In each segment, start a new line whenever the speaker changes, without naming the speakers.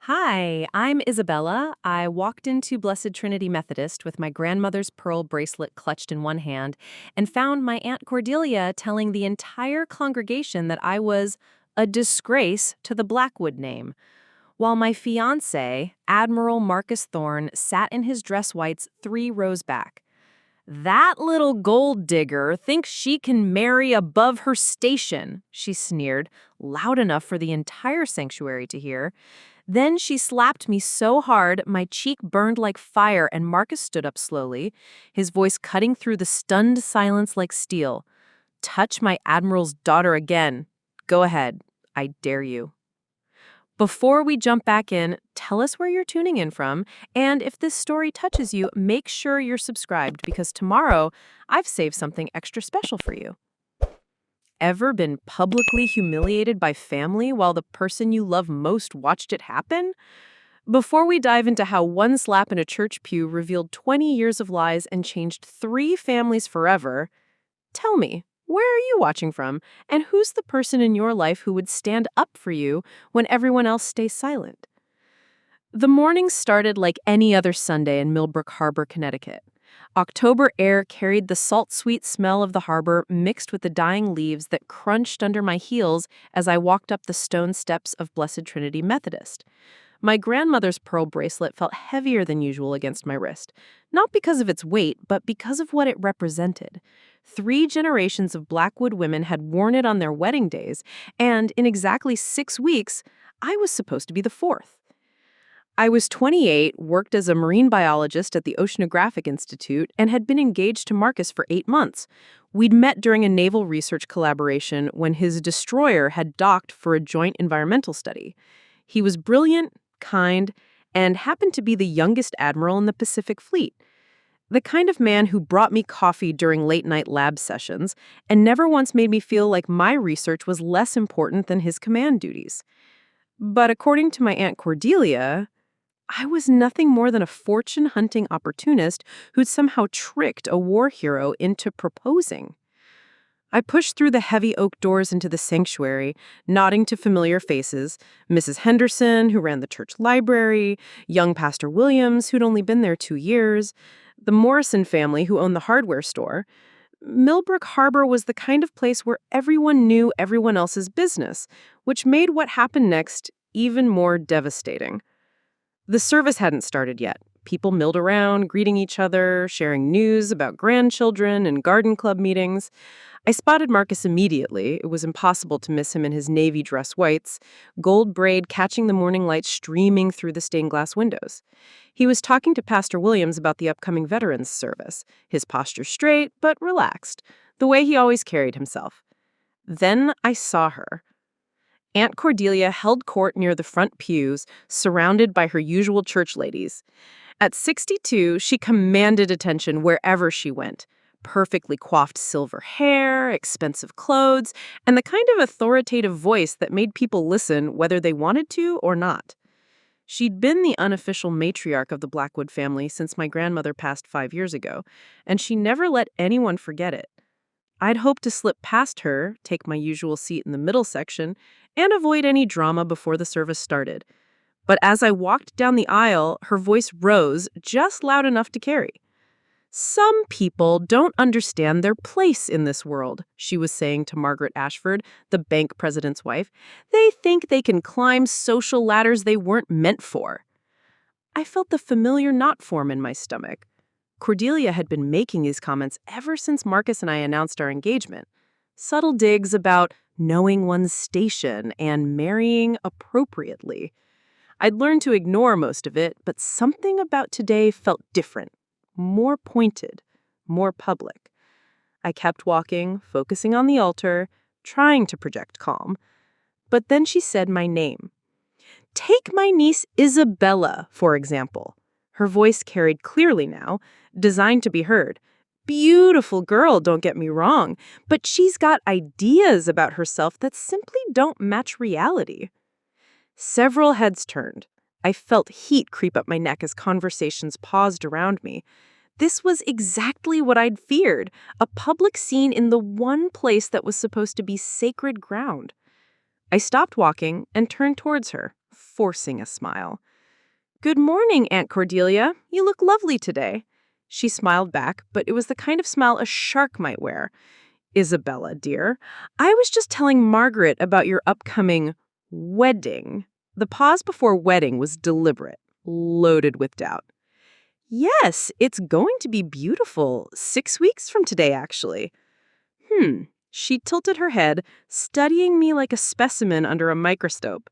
Hi, I'm Isabella. I walked into Blessed Trinity Methodist with my grandmother's pearl bracelet clutched in one hand and found my Aunt Cordelia telling the entire congregation that I was a disgrace to the Blackwood name, while my fiancé, Admiral Marcus Thorne, sat in his dress whites 3 rows back. That little gold digger thinks she can marry above her station, she sneered, loud enough for the entire sanctuary to hear. Then she slapped me so hard my cheek burned like fire and Marcus stood up slowly, his voice cutting through the stunned silence like steel. Touch my admiral's daughter again. Go ahead. I dare you. Before we jump back in, tell us where you're tuning in from, and if this story touches you, make sure you're subscribed because tomorrow I've saved something extra special for you. Ever been publicly humiliated by family while the person you love most watched it happen? Before we dive into how one slap in a church pew revealed 20 years of lies and changed 3 families forever, tell me, where are you watching from? And who's the person in your life who would stand up for you when everyone else stays silent? The morning started like any other Sunday in Millbrook Harbor, Connecticut. October air carried the salt-sweet smell of the harbor mixed with the dying leaves that crunched under my heels as I walked up the stone steps of Blessed Trinity Methodist. My grandmother's pearl bracelet felt heavier than usual against my wrist, not because of its weight, but because of what it represented. 3 generations of Blackwood women had worn it on their wedding days, and in exactly 6 weeks, I was supposed to be the 4th. I was 28, worked as a marine biologist at the Oceanographic Institute, and had been engaged to Marcus for 8 months. We'd met during a naval research collaboration when his destroyer had docked for a joint environmental study. He was brilliant, kind, and happened to be the youngest admiral in the Pacific Fleet. The kind of man who brought me coffee during late-night lab sessions and never once made me feel like my research was less important than his command duties. But according to my Aunt Cordelia, I was nothing more than a fortune-hunting opportunist who'd somehow tricked a war hero into proposing. I pushed through the heavy oak doors into the sanctuary, nodding to familiar faces, Mrs. Henderson, who ran the church library, young Pastor Williams, who'd only been there 2 years, the Morrison family, who owned the hardware store. Millbrook Harbor was the kind of place where everyone knew everyone else's business, which made what happened next even more devastating. The service hadn't started yet. People milled around, greeting each other, sharing news about grandchildren and garden club meetings. I spotted Marcus immediately. It was impossible to miss him in his navy dress whites, gold braid catching the morning light streaming through the stained glass windows. He was talking to Pastor Williams about the upcoming veterans service, his posture straight but relaxed, the way he always carried himself. Then I saw her. Aunt Cordelia held court near the front pews, surrounded by her usual church ladies. At 62, she commanded attention wherever she went. Perfectly coiffed silver hair, expensive clothes, and the kind of authoritative voice that made people listen whether they wanted to or not. She'd been the unofficial matriarch of the Blackwood family since my grandmother passed 5 years ago, and she never let anyone forget it. I'd hoped to slip past her, take my usual seat in the middle section, and avoid any drama before the service started. But as I walked down the aisle, her voice rose just loud enough to carry. "Some people don't understand their place in this world," she was saying to Margaret Ashford, the bank president's wife. "They think they can climb social ladders they weren't meant for." I felt the familiar knot form in my stomach. Cordelia had been making these comments ever since Marcus and I announced our engagement. Subtle digs about knowing one's station and marrying appropriately. I'd learned to ignore most of it, but something about today felt different, more pointed, more public. I kept walking, focusing on the altar, trying to project calm. But then she said my name. Take my niece Isabella, for example. Her voice carried clearly now, designed to be heard. Beautiful girl, don't get me wrong, but she's got ideas about herself that simply don't match reality. Several heads turned. I felt heat creep up my neck as conversations paused around me. This was exactly what I'd feared, a public scene in the one place that was supposed to be sacred ground. I stopped walking and turned towards her, forcing a smile. "Good morning, Aunt Cordelia. You look lovely today." She smiled back, but it was the kind of smile a shark might wear. "Isabella, dear, I was just telling Margaret about your upcoming wedding." The pause before wedding was deliberate, loaded with doubt. "Yes, it's going to be beautiful. 6 weeks from today, actually." She tilted her head, studying me like a specimen under a microscope.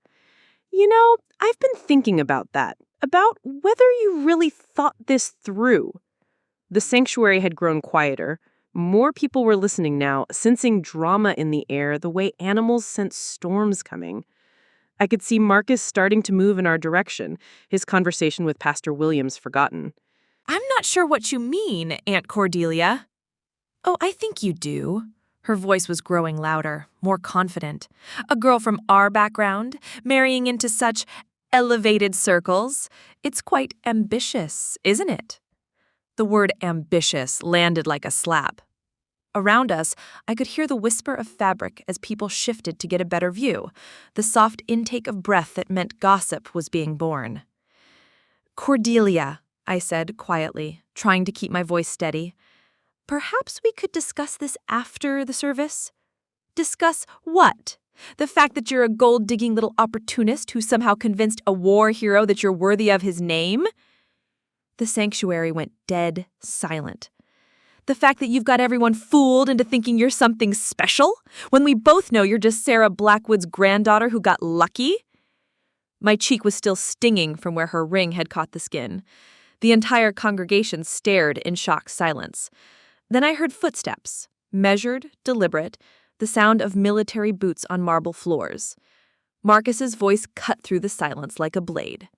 I've been thinking about that, about whether you really thought this through." The sanctuary had grown quieter. More people were listening now, sensing drama in the air the way animals sense storms coming. I could see Marcus starting to move in our direction, his conversation with Pastor Williams forgotten.
"I'm not sure what you mean, Aunt Cordelia." "Oh, I think you do." Her voice was growing louder, more confident. "A girl from our background, marrying into such elevated circles. It's quite ambitious, isn't it?" The word ambitious landed like a slap. Around us, I could hear the whisper of fabric as people shifted to get a better view, the soft intake of breath that meant gossip was being born. "Cordelia," I said quietly, trying to keep my voice steady, "perhaps we could discuss this after the service?" "Discuss what? The fact that you're a gold-digging little opportunist who somehow convinced a war hero that you're worthy of his name?" The sanctuary went dead silent. "The fact that you've got everyone fooled into thinking you're something special, when we both know you're just Sarah Blackwood's granddaughter who got lucky?" My cheek was still stinging from where her ring had caught the skin. The entire congregation stared in shocked silence. Then I heard footsteps, measured, deliberate, the sound of military boots on marble floors. Marcus's voice cut through the silence like a blade.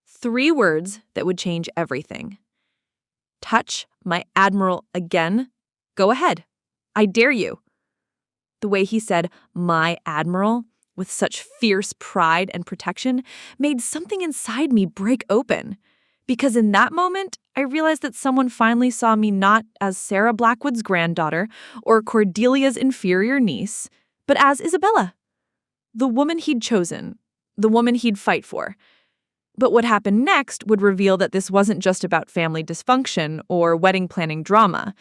3 words that would change everything. "Touch my Admiral again? Go ahead. I dare you." The way he said, "my Admiral," with such fierce pride and protection, made something inside me break open. Because in that moment, I realized that someone finally saw me not as Sarah Blackwood's granddaughter or Cordelia's inferior niece, but as Isabella. The woman he'd chosen, the woman he'd fight for. But what happened next would reveal that this wasn't just about family dysfunction or wedding planning drama.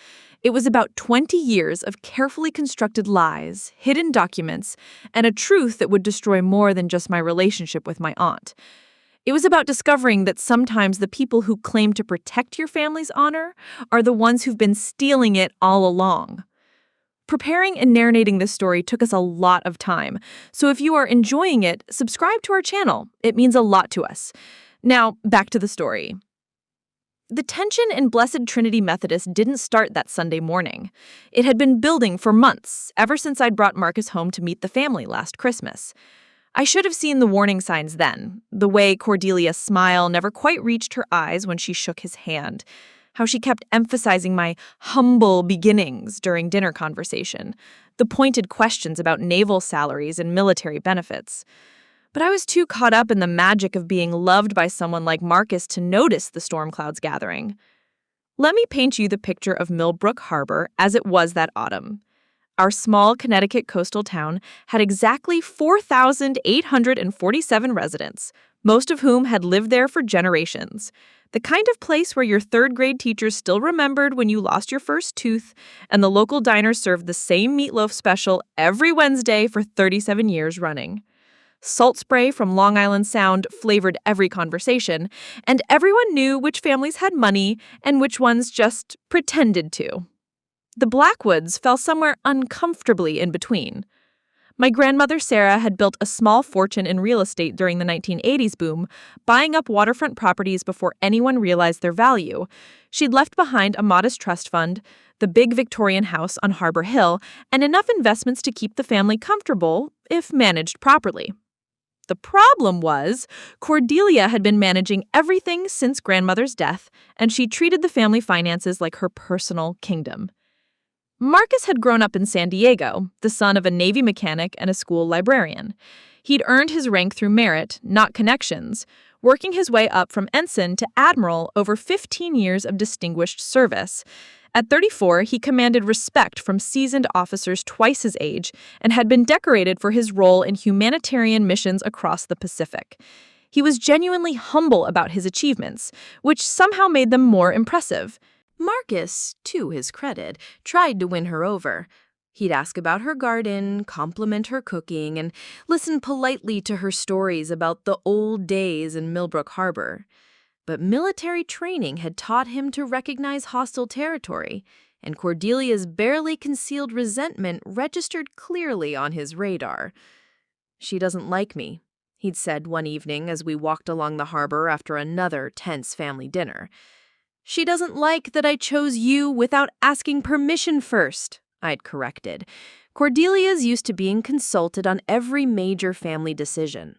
It was about 20 years of carefully constructed lies, hidden documents, and a truth that would destroy more than just my relationship with my aunt. It was about discovering that sometimes the people who claim to protect your family's honor are the ones who've been stealing it all along. Preparing and narrating this story took us a lot of time, so if you are enjoying it, subscribe to our channel. It means a lot to us. Now, back to the story. The tension in Blessed Trinity Methodist didn't start that Sunday morning. It had been building for months, ever since I'd brought Marcus home to meet the family last Christmas. I should have seen the warning signs then, the way Cordelia's smile never quite reached her eyes when she shook his hand, how she kept emphasizing my humble beginnings during dinner conversation, the pointed questions about naval salaries and military benefits. But I was too caught up in the magic of being loved by someone like Marcus to notice the storm clouds gathering. Let me paint you the picture of Millbrook Harbor as it was that autumn. Our small Connecticut coastal town had exactly 4,847 residents, most of whom had lived there for generations. The kind of place where your third-grade teachers still remembered when you lost your first tooth, and the local diner served the same meatloaf special every Wednesday for 37 years running. Salt spray from Long Island Sound flavored every conversation, and everyone knew which families had money and which ones just pretended to. The Blackwoods fell somewhere uncomfortably in between. My grandmother Sarah had built a small fortune in real estate during the 1980s boom, buying up waterfront properties before anyone realized their value. She'd left behind a modest trust fund, the big Victorian house on Harbor Hill, and enough investments to keep the family comfortable, if managed properly. The problem was, Cordelia had been managing everything since grandmother's death, and she treated the family finances like her personal kingdom. Marcus had grown up in San Diego, the son of a Navy mechanic and a school librarian. He'd earned his rank through merit, not connections, working his way up from ensign to admiral over 15 years of distinguished service. At 34, he commanded respect from seasoned officers twice his age and had been decorated for his role in humanitarian missions across the Pacific. He was genuinely humble about his achievements, which somehow made them more impressive.
Marcus, to his credit, tried to win her over. He'd ask about her garden, compliment her cooking, and listen politely to her stories about the old days in Millbrook Harbor. But military training had taught him to recognize hostile territory, and Cordelia's barely concealed resentment registered clearly on his radar. "She doesn't like me," he'd said one evening as we walked along the harbor after another tense family dinner. "She doesn't like that I chose you without asking permission first," I'd corrected. Cordelia's used to being consulted on every major family decision.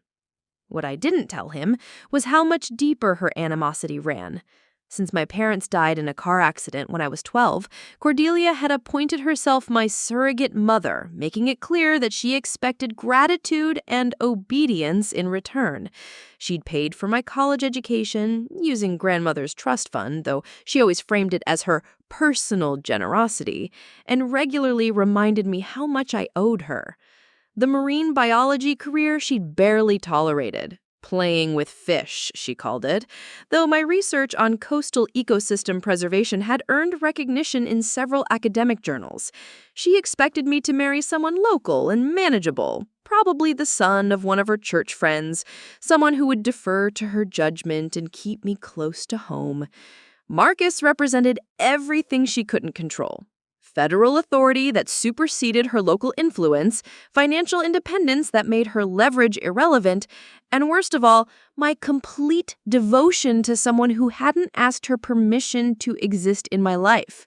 What I didn't tell him was how much deeper her animosity ran. Since my parents died in a car accident when I was 12, Cordelia had appointed herself my surrogate mother, making it clear that she expected gratitude and obedience in return. She'd paid for my college education, using grandmother's trust fund, though she always framed it as her personal generosity, and regularly reminded me how much I owed her. The marine biology career she'd barely tolerated. Playing with fish, she called it, though my research on coastal ecosystem preservation had earned recognition in several academic journals. She expected me to marry someone local and manageable, probably the son of one of her church friends, someone who would defer to her judgment and keep me close to home. Marcus represented everything she couldn't control. Federal authority that superseded her local influence, financial independence that made her leverage irrelevant, and worst of all, my complete devotion to someone who hadn't asked her permission to exist in my life.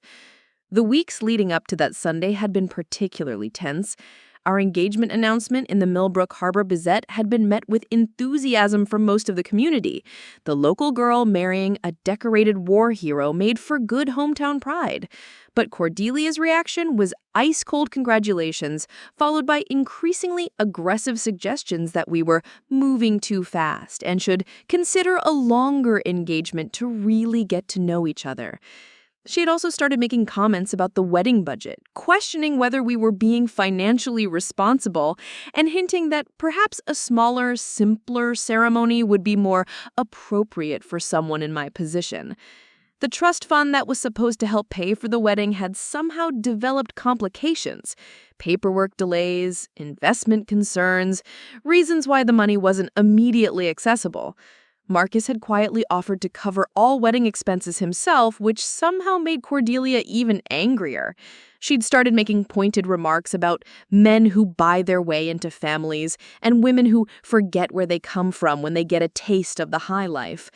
The weeks leading up to that Sunday had been particularly tense. Our engagement announcement in the Millbrook Harbor Gazette had been met with enthusiasm from most of the community. The local girl marrying a decorated war hero made for good hometown pride. But Cordelia's reaction was ice-cold congratulations, followed by increasingly aggressive suggestions that we were moving too fast and should consider a longer engagement to really get to know each other. She had also started making comments about the wedding budget, questioning whether we were being financially responsible, and hinting that perhaps a smaller, simpler ceremony would be more appropriate for someone in my position. The trust fund that was supposed to help pay for the wedding had somehow developed complications, paperwork delays, investment concerns, reasons why the money wasn't immediately accessible. Marcus had quietly offered to cover all wedding expenses himself, which somehow made Cordelia even angrier. She'd started making pointed remarks about men who buy their way into families and women who forget where they come from when they get a taste of the high life.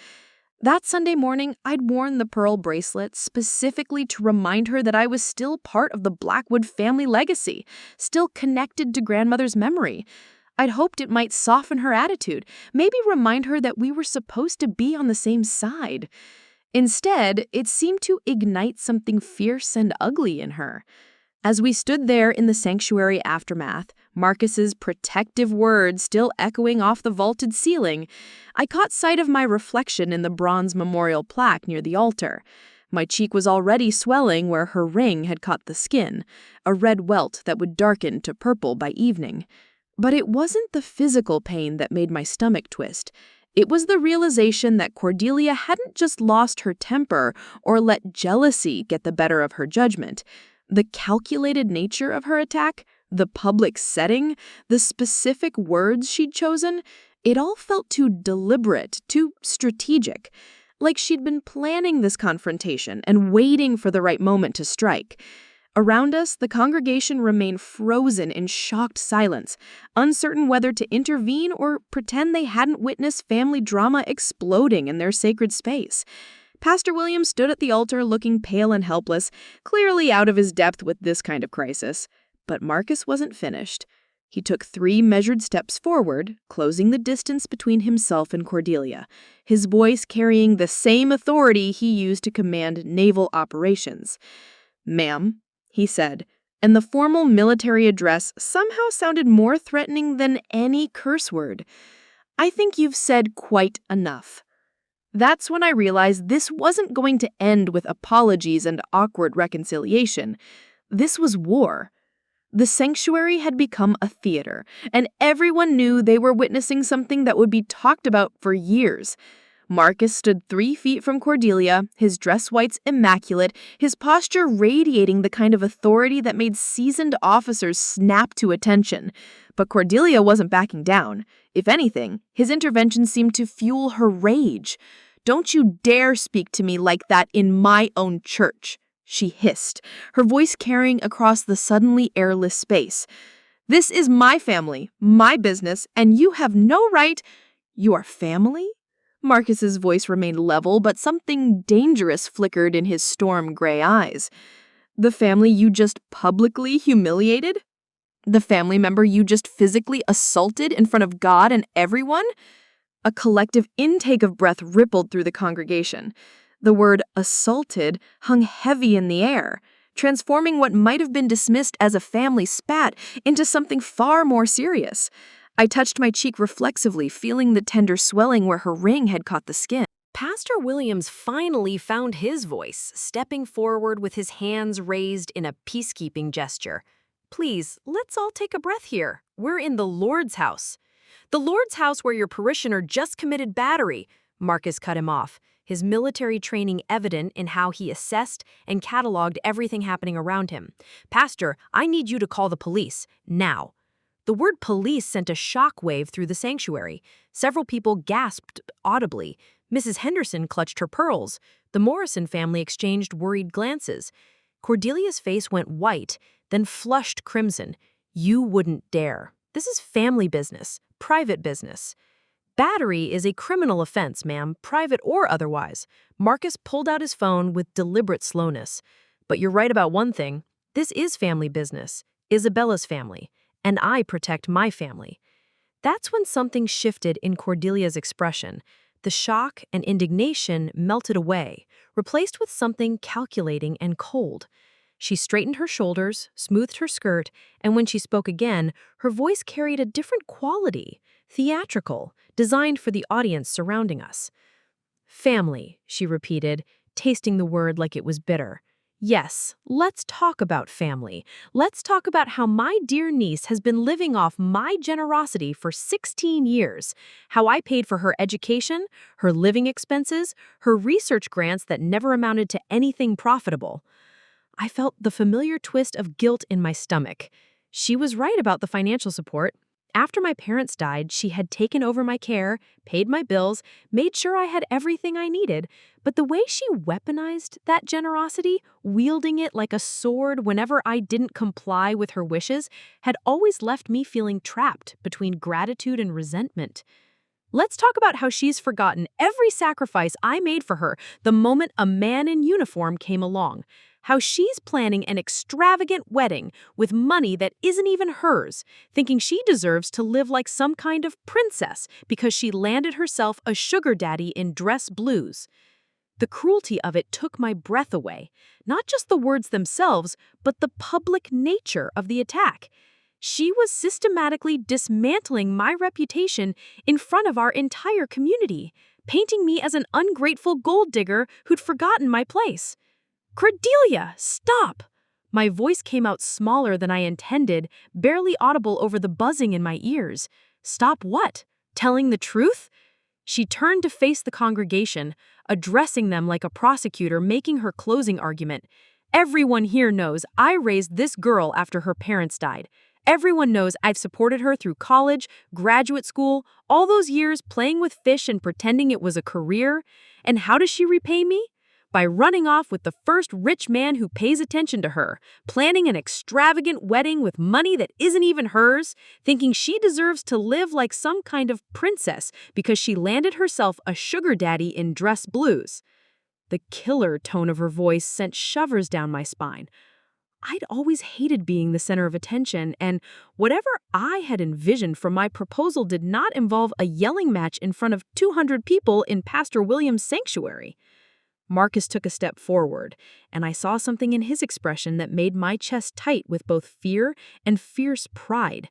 That Sunday morning, I'd worn the pearl bracelet specifically to remind her that I was still part of the Blackwood family legacy, still connected to grandmother's memory. I'd hoped it might soften her attitude, maybe remind her that we were supposed to be on the same side. Instead, it seemed to ignite something fierce and ugly in her. As we stood there in the sanctuary aftermath, Marcus's protective words still echoing off the vaulted ceiling, I caught sight of my reflection in the bronze memorial plaque near the altar. My cheek was already swelling where her ring had caught the skin, a red welt that would darken to purple by evening. But it wasn't the physical pain that made my stomach twist. It was the realization that Cordelia hadn't just lost her temper or let jealousy get the better of her judgment. The calculated nature of her attack, the public setting, the specific words she'd chosen, it all felt too deliberate, too strategic. Like she'd been planning this confrontation and waiting for the right moment to strike. Around us, the congregation remained frozen in shocked silence, uncertain whether to intervene or pretend they hadn't witnessed family drama exploding in their sacred space. Pastor William stood at the altar looking pale and helpless, clearly out of his depth with this kind of crisis. But Marcus wasn't finished. He took 3 measured steps forward, closing the distance between himself and Cordelia, his voice carrying the same authority he used to command naval operations. "Ma'am," he said, and the formal military address somehow sounded more threatening than any curse word. "I think you've said quite enough." That's when I realized this wasn't going to end with apologies and awkward reconciliation. This was war.
The sanctuary had become a theater, and everyone knew they were witnessing something that would be talked about for years. Marcus stood 3 feet from Cordelia, his dress whites immaculate, his posture radiating the kind of authority that made seasoned officers snap to attention. But Cordelia wasn't backing down. If anything, his intervention seemed to fuel her rage. "Don't you dare speak to me like that in my own church," she hissed, her voice carrying across the suddenly airless space. "This is my family, my business, and you have no right—" "Your family?" Marcus's voice remained level, but something dangerous flickered in his storm gray eyes. "The family you just publicly humiliated? The family member you just physically assaulted in front of God and everyone?" A collective intake of breath rippled through the congregation. The word assaulted hung heavy in the air, transforming what might have been dismissed as a family spat into something far more serious. I touched my cheek reflexively, feeling the tender swelling where her ring had caught the skin.
Pastor Williams finally found his voice, stepping forward with his hands raised in a peacekeeping gesture. "Please, let's all take a breath here. We're in the Lord's house." "The Lord's house where your parishioner just committed battery," Marcus cut him off, his military training evident in how he assessed and cataloged everything happening around him. "Pastor, I need you to call the police, now." The word police sent a shockwave through the sanctuary. Several people gasped audibly. Mrs. Henderson clutched her pearls. The Morrison family exchanged worried glances. Cordelia's face went white, then flushed crimson. "You wouldn't dare. This is family business, private business." "Battery is a criminal offense, ma'am, private or otherwise." Marcus pulled out his phone with deliberate slowness. "But you're right about one thing. This is family business. Isabella's family. And I protect my family." That's when something shifted in Cordelia's expression. The shock and indignation melted away, replaced with something calculating and cold. She straightened her shoulders, smoothed her skirt, and when she spoke again, her voice carried a different quality, theatrical, designed for the audience surrounding us. "Family," she repeated, tasting the word like it was bitter. "Yes, let's talk about family. Let's talk about how my dear niece has been living off my generosity for 16 years, how I paid for her education, her living expenses, her research grants that never amounted to anything profitable." I felt the familiar twist of guilt in my stomach. She was right about the financial support. After my parents died, she had taken over my care, paid my bills, made sure I had everything I needed, but the way she weaponized that generosity, wielding it like a sword whenever I didn't comply with her wishes, had always left me feeling trapped between gratitude and resentment. "Let's talk about how she's forgotten every sacrifice I made for her the moment a man in uniform came along. How she's planning an extravagant wedding with money that isn't even hers, thinking she deserves to live like some kind of princess because she landed herself a sugar daddy in dress blues." The cruelty of it took my breath away. Not just the words themselves, but the public nature of the attack. She was systematically dismantling my reputation in front of our entire community, painting me as an ungrateful gold digger who'd forgotten my place. "Cordelia, stop!" My voice came out smaller than I intended, barely audible over the buzzing in my ears. "Stop what? Telling the truth?" She turned to face the congregation, addressing them like a prosecutor making her closing argument. "Everyone here knows I raised this girl after her parents died. Everyone knows I've supported her through college, graduate school, all those years playing with fish and pretending it was a career. And how does she repay me? By running off with the first rich man who pays attention to her, planning an extravagant wedding with money that isn't even hers, thinking she deserves to live like some kind of princess because she landed herself a sugar daddy in dress blues." The killer tone of her voice sent shivers down my spine. I'd always hated being the center of attention, and whatever I had envisioned from my proposal did not involve a yelling match in front of 200 people in Pastor Williams' sanctuary. Marcus took a step forward, and I saw something in his expression that made my chest tight with both fear and fierce pride.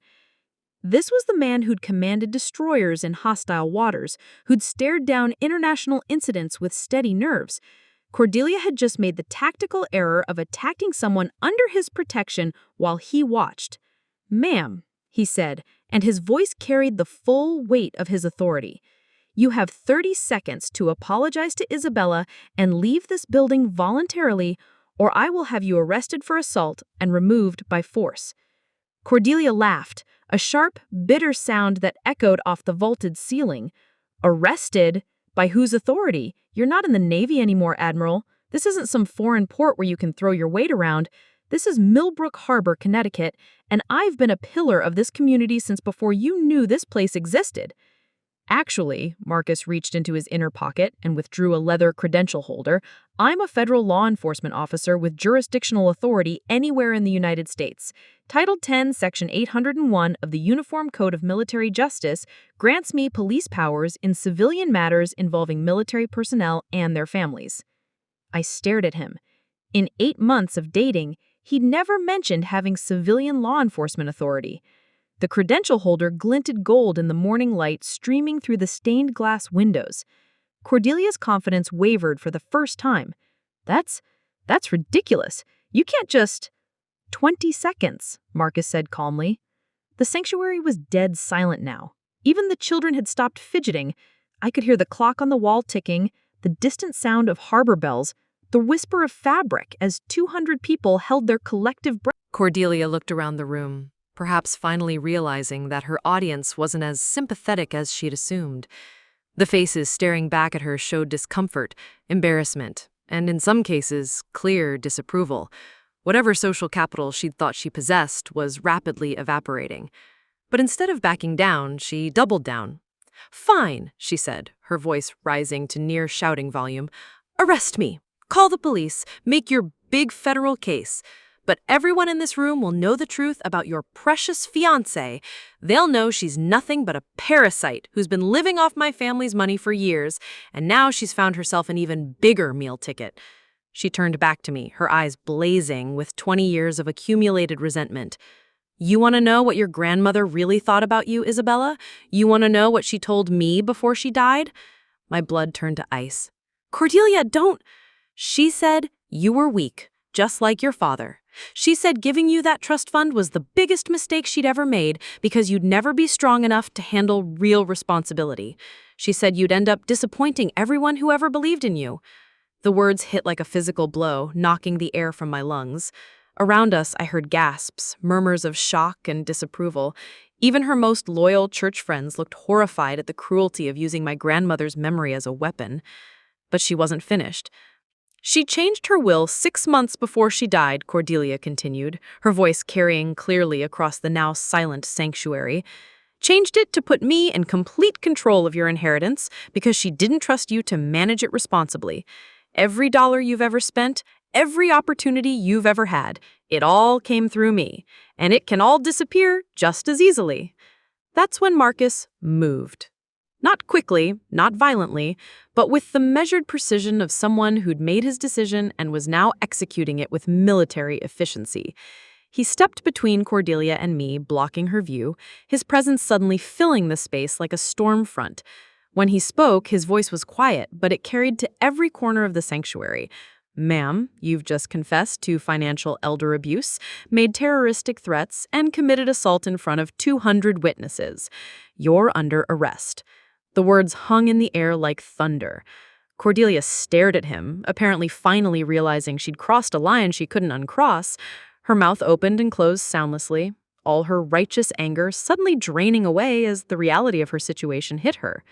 This was the man who'd commanded destroyers in hostile waters, who'd stared down international incidents with steady nerves,
Cordelia had just made the tactical error of attacking someone under his protection while he watched. "Ma'am," he said, and his voice carried the full weight of his authority. "You have 30 seconds to apologize to Isabella and leave this building voluntarily, or I will have you arrested for assault and removed by force." Cordelia laughed, a sharp, bitter sound that echoed off the vaulted ceiling. "Arrested? By whose authority? You're not in the Navy anymore, Admiral. This isn't some foreign port where you can throw your weight around. This is Millbrook Harbor, Connecticut, and I've been a pillar of this community since before you knew this place existed." "Actually," Marcus reached into his inner pocket and withdrew a leather credential holder, "I'm a federal law enforcement officer with jurisdictional authority anywhere in the United States. Title 10, Section 801 of the Uniform Code of Military Justice grants me police powers in civilian matters involving military personnel and their families." I stared at him. In 8 months of dating, he'd never mentioned having civilian law enforcement authority. The credential holder glinted gold in the morning light streaming through the stained glass windows. Cordelia's confidence wavered for the first time. That's ridiculous. You can't just— 20 seconds, Marcus said calmly. The sanctuary was dead silent now. Even the children had stopped fidgeting. I could hear the clock on the wall ticking, the distant sound of harbor bells, the whisper of fabric as 200 people held their collective breath.
Cordelia looked around the room, perhaps finally realizing that her audience wasn't as sympathetic as she'd assumed. The faces staring back at her showed discomfort, embarrassment, and in some cases, clear disapproval. Whatever social capital she'd thought she possessed was rapidly evaporating. But instead of backing down, she doubled down. "Fine," she said, her voice rising to near shouting volume. "Arrest me. Call the police. Make your big federal case. But everyone in this room will know the truth about your precious fiancé. They'll know she's nothing but a parasite who's been living off my family's money for years, and now she's found herself an even bigger meal ticket." She turned back to me, her eyes blazing with 20 years of accumulated resentment. "You want to know what your grandmother really thought about you, Isabella? You want to know what she told me before she died?" My blood turned to ice. "Cordelia, don't—" "She said you were weak, just like your father. She said giving you that trust fund was the biggest mistake she'd ever made because you'd never be strong enough to handle real responsibility. She said you'd end up disappointing everyone who ever believed in you." The words hit like a physical blow, knocking the air from my lungs. Around us, I heard gasps, murmurs of shock and disapproval. Even her most loyal church friends looked horrified at the cruelty of using my grandmother's memory as a weapon. But she wasn't finished. "She changed her will 6 months before she died," Cordelia continued, her voice carrying clearly across the now silent sanctuary. "Changed it to put me in complete control of your inheritance because she didn't trust you to manage it responsibly. Every dollar you've ever spent, every opportunity you've ever had, it all came through me, and it can all disappear just as easily." That's when Marcus moved. Not quickly, not violently, but with the measured precision of someone who'd made his decision and was now executing it with military efficiency. He stepped between Cordelia and me, blocking her view, his presence suddenly filling the space like a storm front. When he spoke, his voice was quiet, but it carried to every corner of the sanctuary. "Ma'am, you've just confessed to financial elder abuse, made terroristic threats, and committed assault in front of 200 witnesses. You're under arrest." The words hung in the air like thunder. Cordelia stared at him, apparently finally realizing she'd crossed a line she couldn't uncross. Her mouth opened and closed soundlessly, all her righteous anger suddenly draining away as the reality of her situation hit her.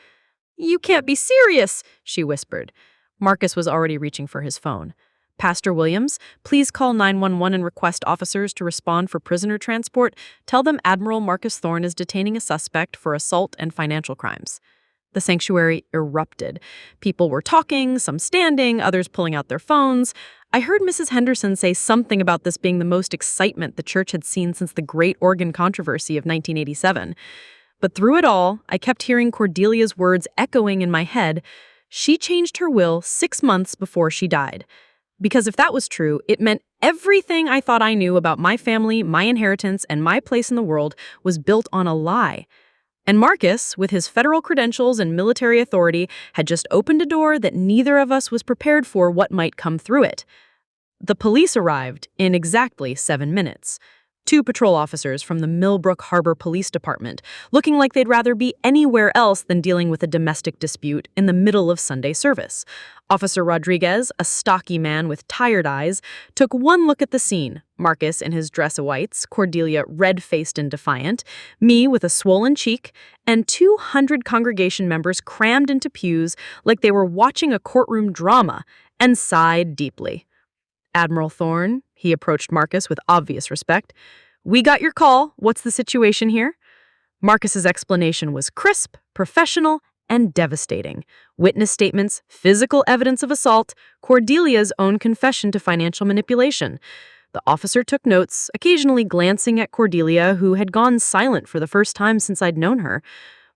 "You can't be serious," she whispered. Marcus was already reaching for his phone. "Pastor Williams, please call 911 and request officers to respond for prisoner transport. Tell them Admiral Marcus Thorne is detaining a suspect for assault and financial crimes." The sanctuary erupted. People were talking, some standing, others pulling out their phones. I heard Mrs. Henderson say something about this being the most excitement the church had seen since the Great Organ Controversy of 1987. But through it all, I kept hearing Cordelia's words echoing in my head. She changed her will 6 months before she died. Because if that was true, it meant everything I thought I knew about my family, my inheritance, and my place in the world was built on a lie. And Marcus, with his federal credentials and military authority, had just opened a door that neither of us was prepared for what might come through it. The police arrived in exactly 7 minutes. 2 patrol officers from the Millbrook Harbor Police Department, looking like they'd rather be anywhere else than dealing with a domestic dispute in the middle of Sunday service. Officer Rodriguez, a stocky man with tired eyes, took one look at the scene. Marcus in his dress of whites, Cordelia red-faced and defiant, me with a swollen cheek, and 200 congregation members crammed into pews like they were watching a courtroom drama, and sighed deeply. Admiral Thorne, he approached Marcus with obvious respect. "We got your call. What's the situation here?" Marcus's explanation was crisp, professional, and devastating. Witness statements, physical evidence of assault, Cordelia's own confession to financial manipulation. The officer took notes, occasionally glancing at Cordelia, who had gone silent for the first time since I'd known her.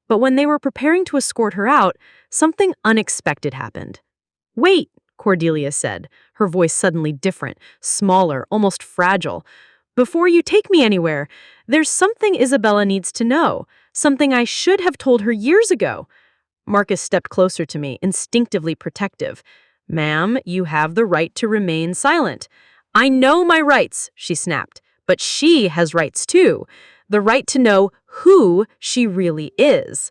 But when they were preparing to escort her out, something unexpected happened. "Wait," Cordelia said, her voice suddenly different, smaller, almost fragile. "Before you take me anywhere, there's something Isabella needs to know, something I should have told her years ago." Marcus stepped closer to me, instinctively protective. "Ma'am, you have the right to remain silent." "I know my rights," she snapped, "but she has rights too. The right to know who she really is."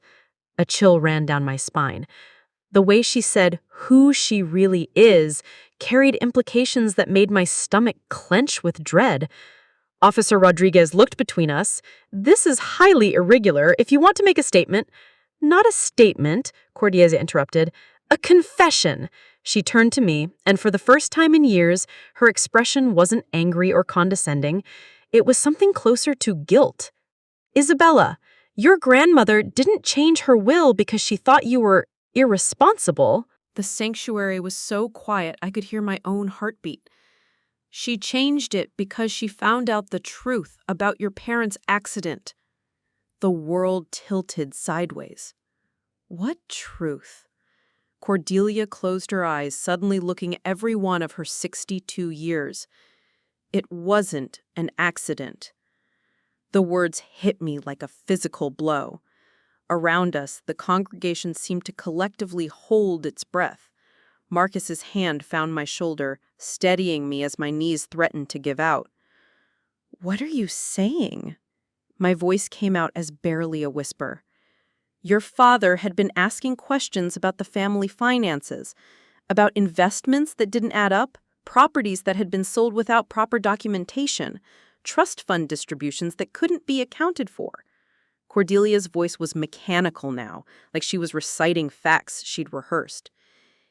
A chill ran down my spine. The way she said who she really is carried implications that made my stomach clench with dread. Officer Rodriguez looked between us. "This is highly irregular. If you want to make a statement—" "Not a statement," Cordelia interrupted. "A confession." She turned to me, and for the first time in years, her expression wasn't angry or condescending. It was something closer to guilt. "Isabella, your grandmother didn't change her will because she thought you were irresponsible."
The sanctuary was so quiet I could hear my own heartbeat. "She changed it because she found out the truth about your parents' accident." The world tilted sideways. What truth? Cordelia closed her eyes, suddenly looking every one of her 62 years. "It wasn't an accident." The words hit me like a physical blow. Around us, the congregation seemed to collectively hold its breath. Marcus's hand found my shoulder, steadying me as my knees threatened to give out. "What are you saying?" My voice came out as barely a whisper. "Your father had been asking questions about the family finances, about investments that didn't add up, properties that had been sold without proper documentation, trust fund distributions that couldn't be accounted for." Cordelia's voice was mechanical now, like she was reciting facts she'd rehearsed.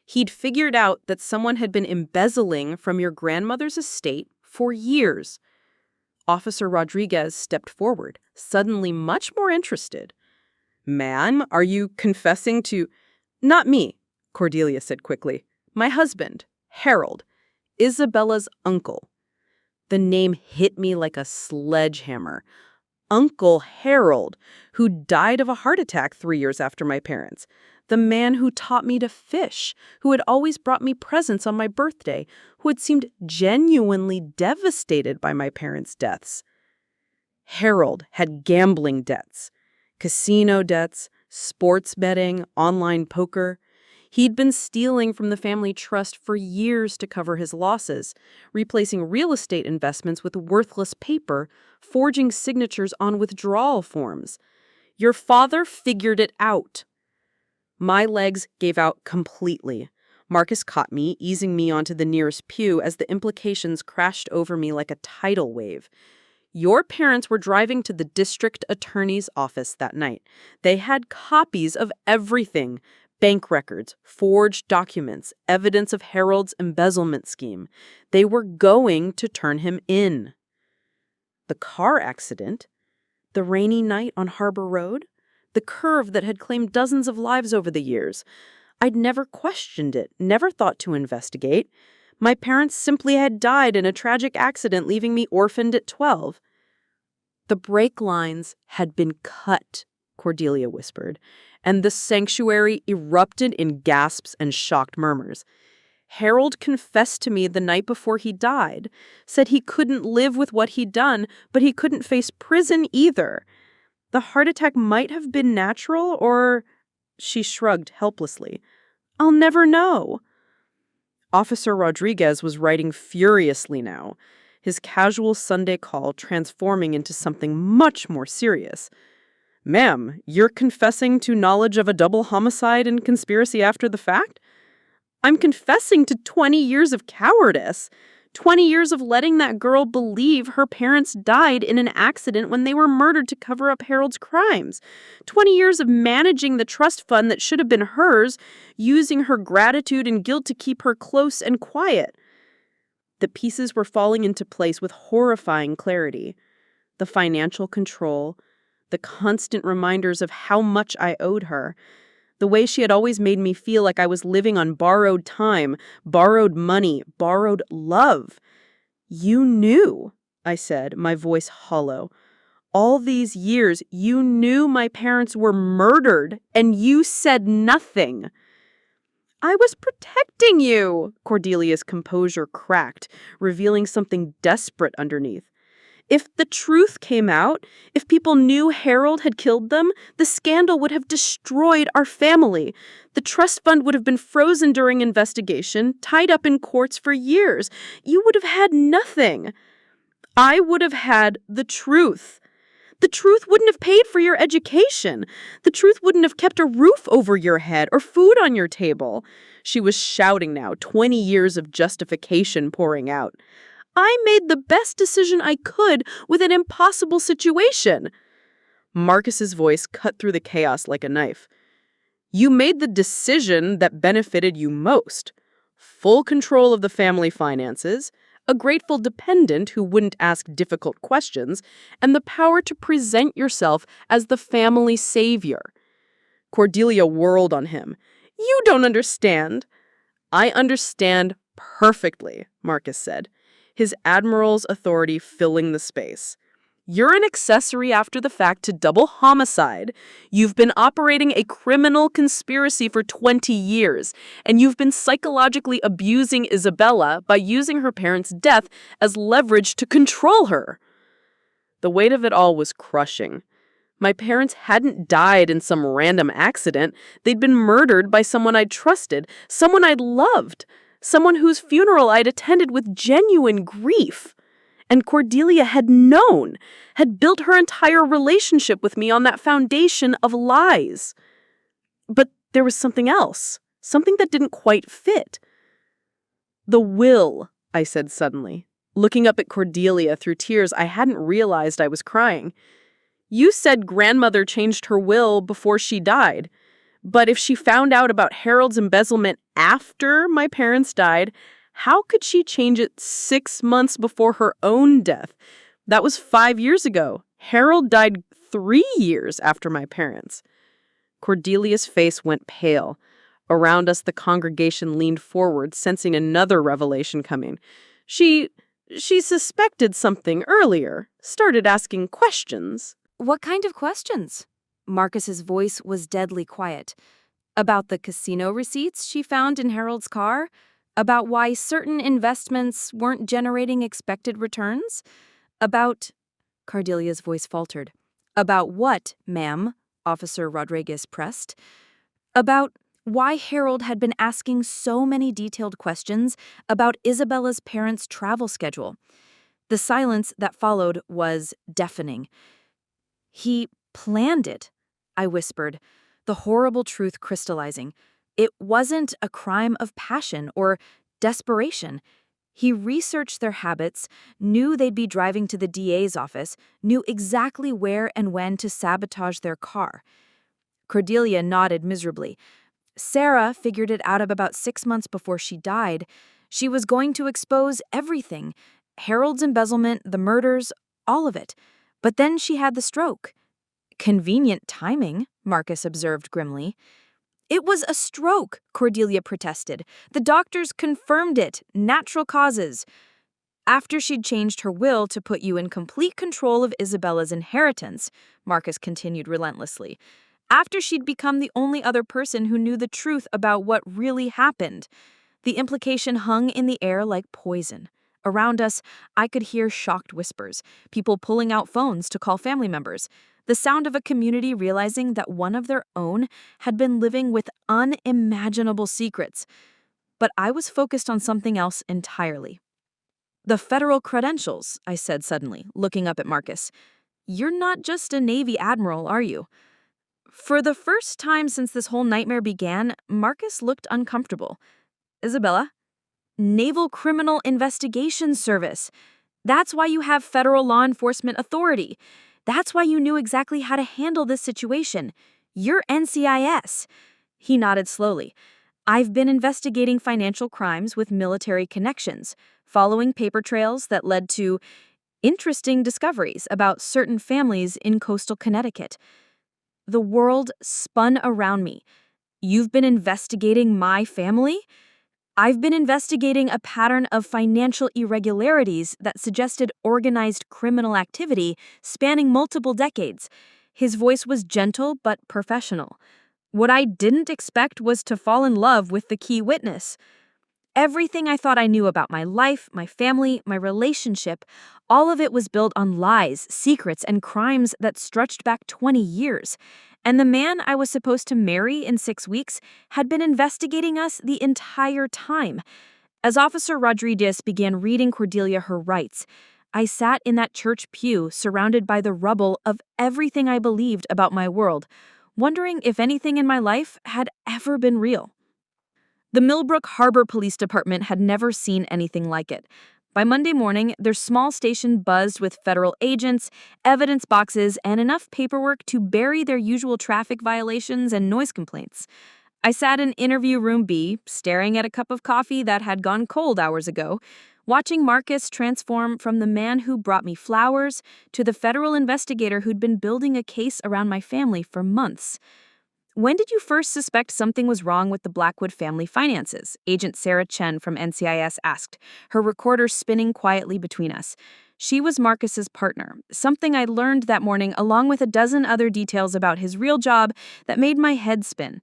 "He'd figured out that someone had been embezzling from your grandmother's estate for years." Officer Rodriguez stepped forward, suddenly much more interested. "Ma'am, are you confessing to—" "Not me," Cordelia said quickly. "My husband, Harold, Isabella's uncle." The name hit me like a sledgehammer. Uncle Harold, who died of a heart attack 3 years after my parents. The man who taught me to fish, who had always brought me presents on my birthday, who had seemed genuinely devastated by my parents' deaths. Harold had gambling debts, casino debts, sports betting, online poker. He'd been stealing from the family trust for years to cover his losses, replacing real estate investments with worthless paper, forging signatures on withdrawal forms. Your father figured it out. My legs gave out completely. Marcus caught me, easing me onto the nearest pew as the implications crashed over me like a tidal wave. Your parents were driving to the district attorney's office that night. They had copies of everything. Bank records, forged documents, evidence of Harold's embezzlement scheme. They were going to turn him in. The car accident, the rainy night on Harbor Road, the curve that had claimed dozens of lives over the years. I'd never questioned it, never thought to investigate. My parents simply had died in a tragic accident, leaving me orphaned at 12. The brake lines had been cut, Cordelia whispered, and the sanctuary erupted in gasps and shocked murmurs. Harold confessed to me the night before he died, said he couldn't live with what he'd done, but he couldn't face prison either.
The heart attack might have been natural, or... She shrugged helplessly. I'll never know. Officer Rodriguez was writing furiously now, his casual Sunday call transforming into something much more serious. Ma'am, you're confessing to knowledge of a double homicide and conspiracy after the fact? I'm confessing to 20 years of cowardice. 20 years of letting that girl believe her parents died in an accident when they were murdered to cover up Harold's crimes. 20 years of managing the trust fund that should have been hers, using her gratitude and guilt to keep her close and quiet. The pieces were falling into place with horrifying clarity. The financial control, the constant reminders of how much I owed her, the way she had always made me feel like I was living on borrowed time, borrowed money, borrowed love. You knew, I said, my voice hollow. All these years, you knew my parents were murdered, and you said nothing. I was protecting you, Cordelia's composure cracked, revealing something desperate underneath. If the truth came out, if people knew Harold had killed them, the scandal would have destroyed our family. The trust fund would have been frozen during investigation, tied up in courts for years. You would have had nothing. I would have had the truth. The truth wouldn't have paid for your education. The truth wouldn't have kept a roof over your head or food on your table. She was shouting now, 20 years of justification pouring out. I made the best decision I could with an impossible situation. Marcus's voice cut through the chaos like a knife. You made the decision that benefited you most. Full control of the family finances, a grateful dependent who wouldn't ask difficult questions, and the power to present yourself as the family savior. Cordelia whirled on him. You don't understand. I understand perfectly, Marcus said, his admiral's authority filling the space. You're an accessory after the fact to double homicide. You've been operating a criminal conspiracy for 20 years, and you've been psychologically abusing Isabella by using her parents' death as leverage to control her. The weight of it all was crushing. My parents hadn't died in some random accident. They'd been murdered by someone I'd trusted, someone I'd loved. Someone whose funeral I'd attended with genuine grief. And Cordelia had known, had built her entire relationship with me on that foundation of lies. But there was something else, something that didn't quite fit. The will, I said suddenly, looking up at Cordelia through tears I hadn't realized I was crying. You said grandmother changed her will before she died. But if she found out about Harold's embezzlement after my parents died, how could she change it 6 months before her own death? That was 5 years ago. Harold died 3 years after my parents. Cordelia's face went pale. Around us, the congregation leaned forward, sensing another revelation coming. She suspected something earlier, started asking questions.
What kind of questions? Marcus's voice was deadly quiet. About the casino receipts she found in Harold's car? About why certain investments weren't generating expected returns? About... Cordelia's voice faltered. About what, ma'am? Officer Rodriguez pressed. About why Harold had been asking so many detailed questions about Isabella's parents' travel schedule. The silence that followed was deafening. He planned it, I whispered, the horrible truth crystallizing. It wasn't a crime of passion or desperation. He researched their habits, knew they'd be driving to the DA's office, knew exactly where and when to sabotage their car. Cordelia nodded miserably. Sarah figured it out about 6 months before she died. She was going to expose everything. Harold's embezzlement, the murders, all of it. But then she had the stroke. Convenient timing, Marcus observed grimly. It was a stroke, Cordelia protested. The doctors confirmed it. Natural causes. After she'd changed her will to put you in complete control of Isabella's inheritance, Marcus continued relentlessly. After she'd become the only other person who knew the truth about what really happened. The implication hung in the air like poison. Around us, I could hear shocked whispers, people pulling out phones to call family members.
the sound of a community realizing that one of their own had been living with unimaginable secrets. But I was focused on something else entirely. "The federal credentials," I said suddenly, looking up at Marcus. "You're not just a Navy admiral, are you?" For the first time since this whole nightmare began, Marcus looked uncomfortable. "Isabella, Naval Criminal Investigation Service. That's why you have federal law enforcement authority. That's why you knew exactly how to handle this situation. You're NCIS." He nodded slowly. "I've been investigating financial crimes with military connections, following paper trails that led to interesting discoveries about certain families in coastal Connecticut." The world spun around me. "You've been investigating my family?" "I've been investigating a pattern of financial irregularities that suggested organized criminal activity spanning multiple decades." His voice was gentle but professional. What I didn't expect was to fall in love with the key witness. Everything I thought I knew about my life, my family, my relationship, all of it was built on lies, secrets, and crimes that stretched back 20 years. And the man I was supposed to marry in 6 weeks had been investigating us the entire time. As Officer Rodriguez began reading Cordelia her rights, I sat in that church pew surrounded by the rubble of everything I believed about my world, wondering if anything in my life had ever been real. The Millbrook Harbor Police Department had never seen anything like it. By Monday morning, their small station buzzed with federal agents, evidence boxes, and enough paperwork to bury their usual traffic violations and noise complaints. I sat in interview room B, staring at a cup of coffee that had gone cold hours ago, watching Marcus transform from the man who brought me flowers to the federal investigator who'd been building a case around my family for months. "When did you first suspect something was wrong with the Blackwood family finances?" Agent Sarah Chen from NCIS asked, her recorder spinning quietly between us. She was Marcus's partner, something I learned that morning along with a dozen other details about his real job that made my head spin.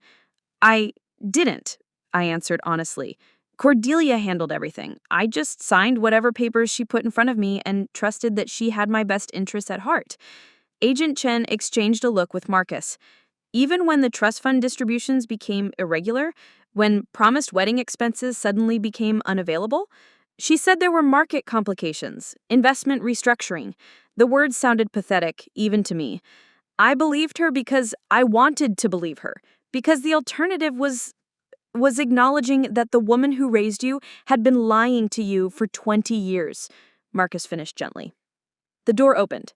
"I didn't," I answered honestly. "Cordelia handled everything. I just signed whatever papers she put in front of me and trusted that she had my best interests at heart." Agent Chen exchanged a look with Marcus. "Even when the trust fund distributions became irregular, when promised wedding expenses suddenly became unavailable?" She said there were market complications, investment restructuring. The words sounded pathetic, even to me. I believed her because I wanted to believe her, because the alternative was acknowledging that the woman who raised you had been lying to you for 20 years, Marcus finished gently. The door opened,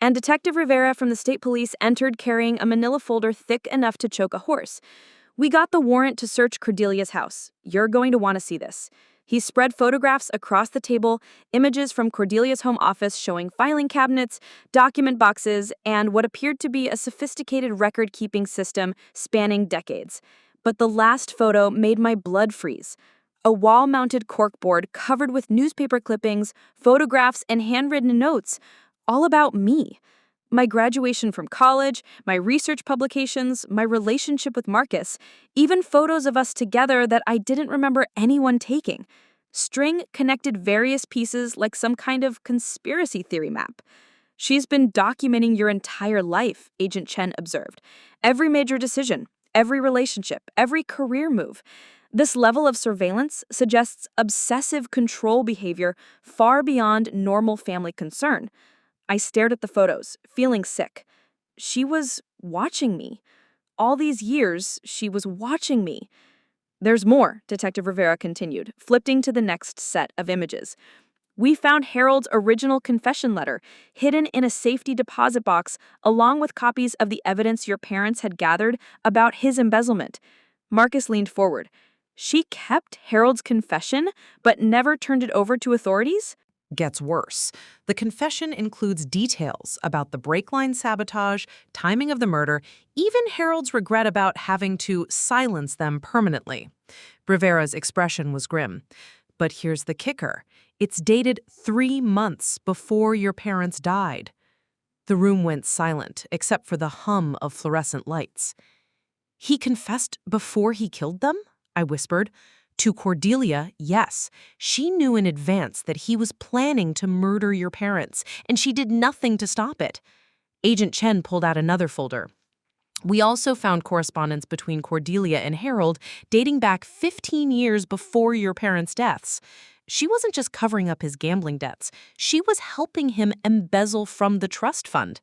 and Detective Rivera from the state police entered carrying a manila folder thick enough to choke a horse. "We got the warrant to search Cordelia's house. You're going to want to see this." He spread photographs across the table, images from Cordelia's home office showing filing cabinets, document boxes, and what appeared to be a sophisticated record-keeping system spanning decades. But the last photo made my blood freeze. A wall-mounted corkboard covered with newspaper clippings, photographs, and handwritten notes, all about me. My graduation from college, my research publications, my relationship with Marcus, even photos of us together that I didn't remember anyone taking. String connected various pieces like some kind of conspiracy theory map. "She's been documenting your entire life," Agent Chen observed. "Every major decision, every relationship, every career move. This level of surveillance suggests obsessive control behavior far beyond normal family concern." I stared at the photos, feeling sick. She was watching me. All these years, she was watching me. "There's more," Detective Rivera continued, flipping to the next set of images. "We found Harold's original confession letter, hidden in a safety deposit box, along with copies of the evidence your parents had gathered about his embezzlement." Marcus leaned forward. "She kept Harold's confession, but never turned it over to authorities?"
Gets worse. The confession includes details about the brake line sabotage, timing of the murder, even Harold's regret about having to silence them permanently. Rivera's expression was grim. "But here's the kicker. It's dated 3 months before your parents died." The room went silent, except for the hum of fluorescent lights. "He confessed before he killed them?" I whispered. "To Cordelia, yes. She knew in advance that he was planning to murder your parents, and she did nothing to stop it." Agent Chen pulled out another folder. We also found correspondence between Cordelia and Harold dating back 15 years before your parents' deaths. She wasn't just covering up his gambling debts. She was helping him embezzle from the trust fund.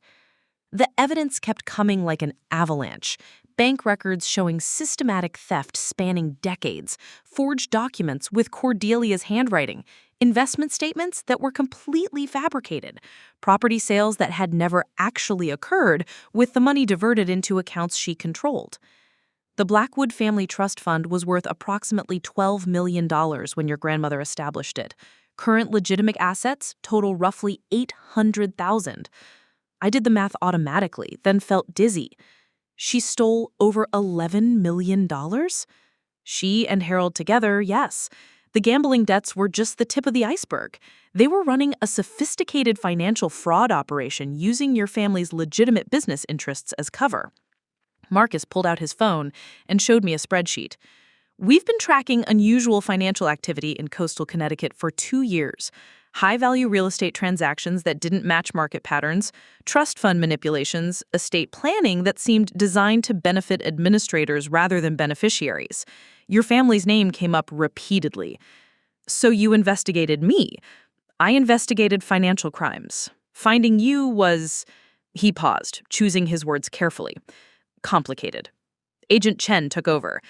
The evidence kept coming like an avalanche. Bank records showing systematic theft spanning decades, forged documents with Cordelia's handwriting, investment statements that were completely fabricated, property sales that had never actually occurred with the money diverted into accounts she controlled. The Blackwood Family Trust Fund was worth approximately $12 million when your grandmother established it. Current legitimate assets total roughly $800,000. I did the math automatically, then felt dizzy. She stole over $11 million? She and Harold together, yes. The gambling debts were just the tip of the iceberg. They were running a sophisticated financial fraud operation using your family's legitimate business interests as cover. Marcus pulled out his phone and showed me a spreadsheet. We've been tracking unusual financial activity in coastal Connecticut for 2 years. High-value real estate transactions that didn't match market patterns, trust fund manipulations, estate planning that seemed designed to benefit administrators rather than beneficiaries. Your family's name came up repeatedly. So you investigated me. I investigated financial crimes. Finding you was... He paused, choosing his words carefully. Complicated. Agent Chen took over.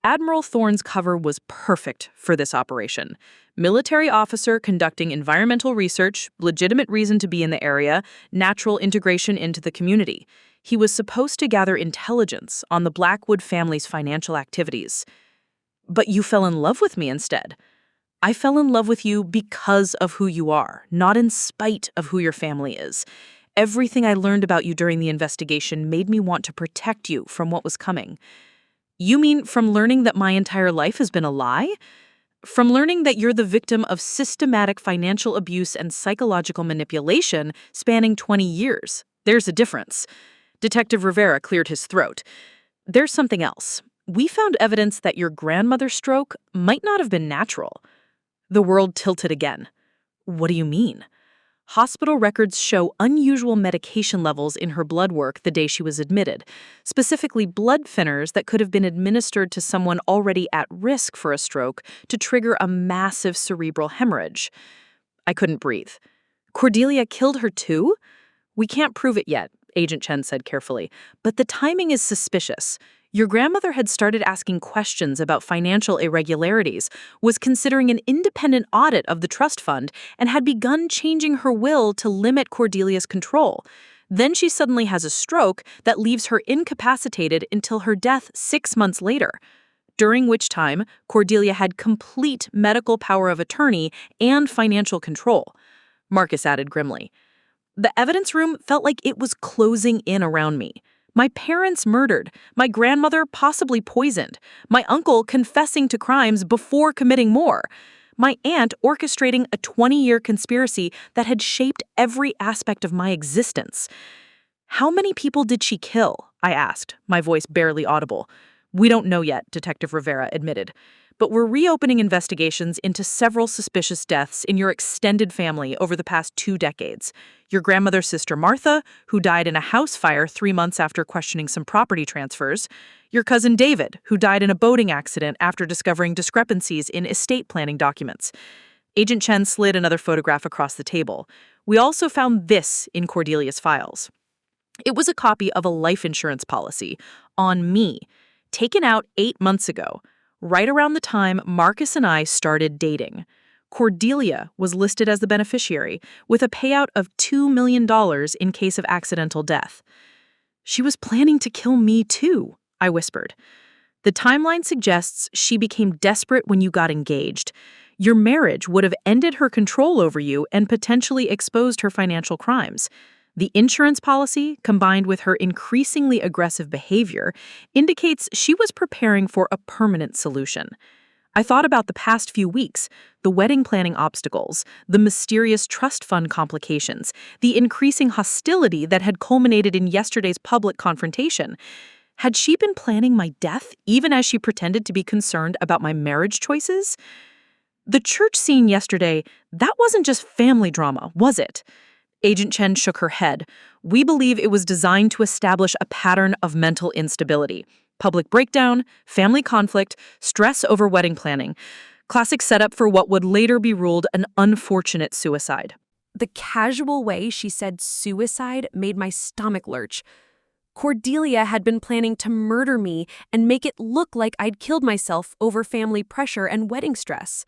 Admiral Thorne's cover was perfect for this operation. Military officer conducting environmental research, legitimate reason to be in the area, natural integration into the community. He was supposed to gather intelligence on the Blackwood family's financial activities. But you fell in love with me instead. I fell in love with you because of who you are, not in spite of who your family is. Everything I learned about you during the investigation made me want to protect you from what was coming. You mean from learning that my entire life has been a lie? From learning that you're the victim of systematic financial abuse and psychological manipulation spanning 20 years. There's a difference. Detective Rivera cleared his throat. There's something else. We found evidence that your grandmother's stroke might not have been natural. The world tilted again. What do you mean? Hospital records show unusual medication levels in her blood work the day she was admitted, specifically blood thinners that could have been administered to someone already at risk for a stroke to trigger a massive cerebral hemorrhage. I couldn't breathe. Cordelia killed her too? We can't prove it yet, Agent Chen said carefully, but the timing is suspicious. Your grandmother had started asking questions about financial irregularities, was considering an independent audit of the trust fund, and had begun changing her will to limit Cordelia's control. Then she suddenly has a stroke that leaves her incapacitated until her death 6 months later, during which time Cordelia had complete medical power of attorney and financial control. Marcus added grimly. The evidence room felt like it was closing in around me. My parents murdered, my grandmother possibly poisoned, my uncle confessing to crimes before committing more, my aunt orchestrating a 20-year conspiracy that had shaped every aspect of my existence. How many people did she kill? I asked, my voice barely audible. We don't know yet, Detective Rivera admitted, but we're reopening investigations into several suspicious deaths in your extended family over the past 2 decades. Your grandmother's sister Martha, who died in a house fire 3 months after questioning some property transfers. Your cousin David, who died in a boating accident after discovering discrepancies in estate planning documents. Agent Chen slid another photograph across the table. We also found this in Cordelia's files. It was a copy of a life insurance policy on me, taken out 8 months ago, right around the time Marcus and I started dating. Cordelia was listed as the beneficiary, with a payout of $2 million in case of accidental death. She was planning to kill me too, I whispered. The timeline suggests she became desperate when you got engaged. Your marriage would have ended her control over you and potentially exposed her financial crimes. The insurance policy, combined with her increasingly aggressive behavior, indicates she was preparing for a permanent solution. I thought about the past few weeks, the wedding planning obstacles, the mysterious trust fund complications, the increasing hostility that had culminated in yesterday's public confrontation. Had she been planning my death even as she pretended to be concerned about my marriage choices? The church scene yesterday, that wasn't just family drama, was it?
Agent Chen shook her head. We believe it was designed to establish a pattern of mental instability. Public breakdown, family conflict, stress over wedding planning. Classic setup for what would later be ruled an unfortunate suicide.
The casual way she said suicide made my stomach lurch. Cordelia had been planning to murder me and make it look like I'd killed myself over family pressure and wedding stress.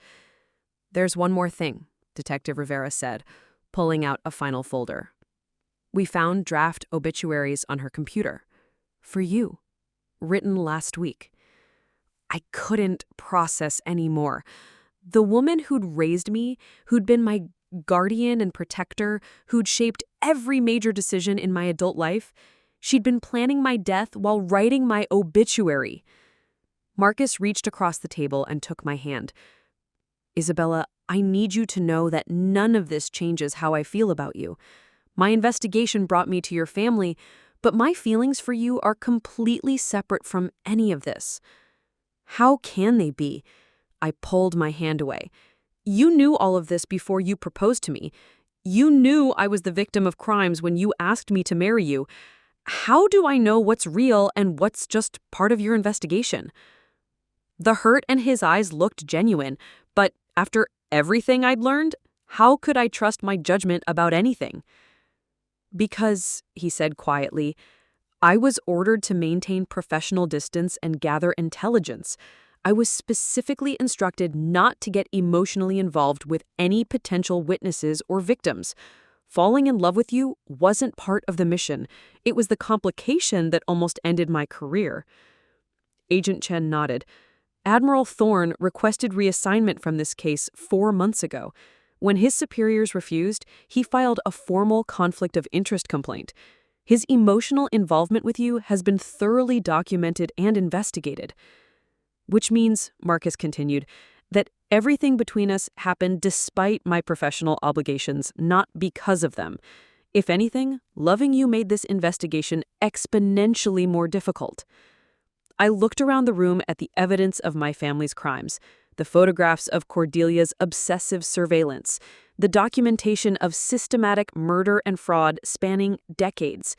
There's one more thing, Detective Rivera said, pulling out a final folder. We found draft obituaries on her computer. For you. Written last week. I couldn't process anymore. The woman who'd raised me, who'd been my guardian and protector, who'd shaped every major decision in my adult life, she'd been planning my death while writing my obituary. Marcus reached across the table and took my hand. Isabella, I need you to know that none of this changes how I feel about you. My investigation brought me to your family, but my feelings for you are completely separate from any of this. How can they be? I pulled my hand away. You knew all of this before you proposed to me. You knew I was the victim of crimes when you asked me to marry you. How do I know what's real and what's just part of your investigation? The hurt in his eyes looked genuine, but after everything I'd learned, how could I trust my judgment about anything? Because, he said quietly, I was ordered to maintain professional distance and gather intelligence. I was specifically instructed not to get emotionally involved with any potential witnesses or victims. Falling in love with you wasn't part of the mission. It was the complication that almost ended my career. Agent Chen nodded. Admiral Thorne requested reassignment from this case 4 months ago. When his superiors refused, he filed a formal conflict of interest complaint. His emotional involvement with you has been thoroughly documented and investigated. Which means, Marcus continued, that everything between us happened despite my professional obligations, not because of them. If anything, loving you made this investigation exponentially more difficult. I looked around the room at the evidence of my family's crimes, the photographs of Cordelia's obsessive surveillance, the documentation of systematic murder and fraud spanning decades.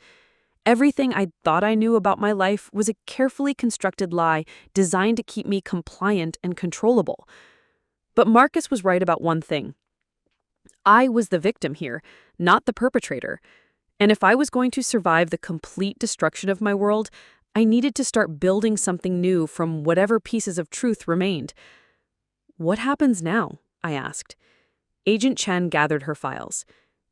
Everything I thought I knew about my life was a carefully constructed lie designed to keep me compliant and controllable. But Marcus was right about one thing. I was the victim here, not the perpetrator. And if I was going to survive the complete destruction of my world, I needed to start building something new from whatever pieces of truth remained. What happens now? I asked. Agent Chen gathered her files.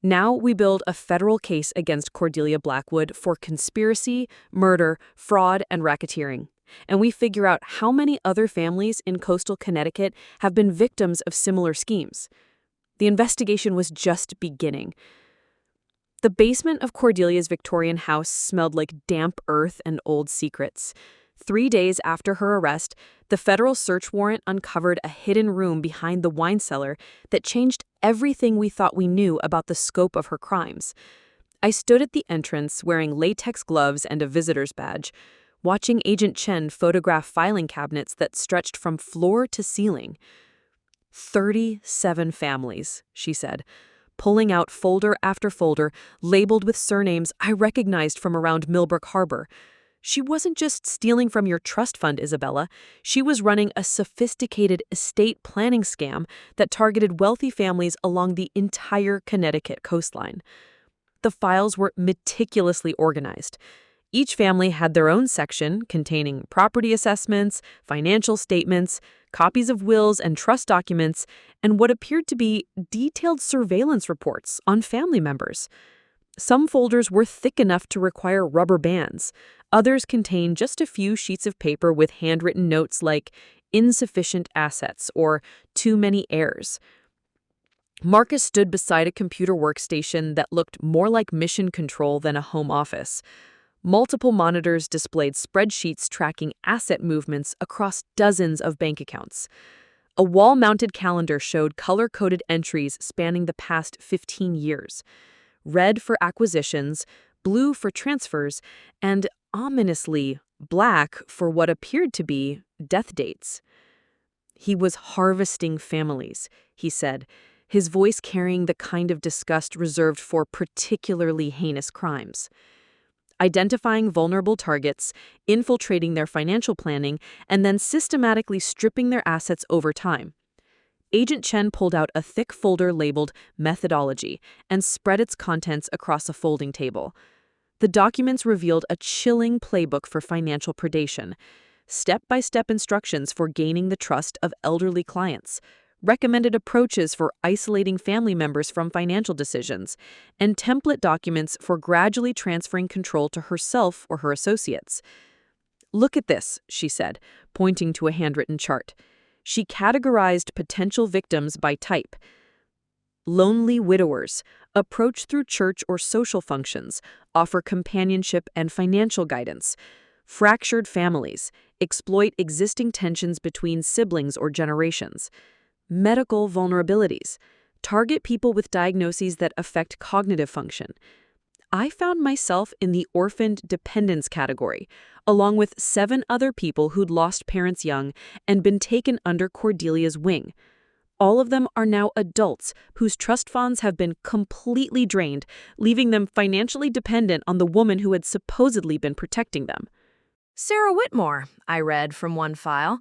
Now we build a federal case against Cordelia Blackwood for conspiracy, murder, fraud, and racketeering. And we figure out how many other families in coastal Connecticut have been victims of similar schemes. The investigation was just beginning. The basement of Cordelia's Victorian house smelled like damp earth and old secrets. 3 days after her arrest, the federal search warrant uncovered a hidden room behind the wine cellar that changed everything we thought we knew about the scope of her crimes. I stood at the entrance wearing latex gloves and a visitor's badge, watching Agent Chen photograph filing cabinets that stretched from floor to ceiling. 37 families, she said, pulling out folder after folder labeled with surnames I recognized from around Millbrook Harbor. She wasn't just stealing from your trust fund, Isabella. She was running a sophisticated estate planning scam that targeted wealthy families along the entire Connecticut coastline. The files were meticulously organized. Each family had their own section containing property assessments, financial statements, copies of wills and trust documents, and what appeared to be detailed surveillance reports on family members. Some folders were thick enough to require rubber bands. Others contained just a few sheets of paper with handwritten notes like insufficient assets or too many heirs. Marcus stood beside a computer workstation that looked more like mission control than a home office. Multiple monitors displayed spreadsheets tracking asset movements across dozens of bank accounts. A wall-mounted calendar showed color-coded entries spanning the past 15 years. Red for acquisitions, blue for transfers, and ominously black for what appeared to be death dates. He was harvesting families, he said, his voice carrying the kind of disgust reserved for particularly heinous crimes. Identifying vulnerable targets, infiltrating their financial planning, and then systematically stripping their assets over time. Agent Chen pulled out a thick folder labeled Methodology and spread its contents across a folding table. The documents revealed a chilling playbook for financial predation, step-by-step instructions for gaining the trust of elderly clients, recommended approaches for isolating family members from financial decisions, and template documents for gradually transferring control to herself or her associates. "Look at this," she said, pointing to a handwritten chart. She categorized potential victims by type. Lonely widowers, approach through church or social functions, offer companionship and financial guidance. Fractured families, exploit existing tensions between siblings or generations. Medical vulnerabilities, target people with diagnoses that affect cognitive function. I found myself in the orphaned dependents category, along with 7 other people who'd lost parents young and been taken under Cordelia's wing. All of them are now adults whose trust funds have been completely drained, leaving them financially dependent on the woman who had supposedly been protecting them.
Sarah Whitmore, I read from one file.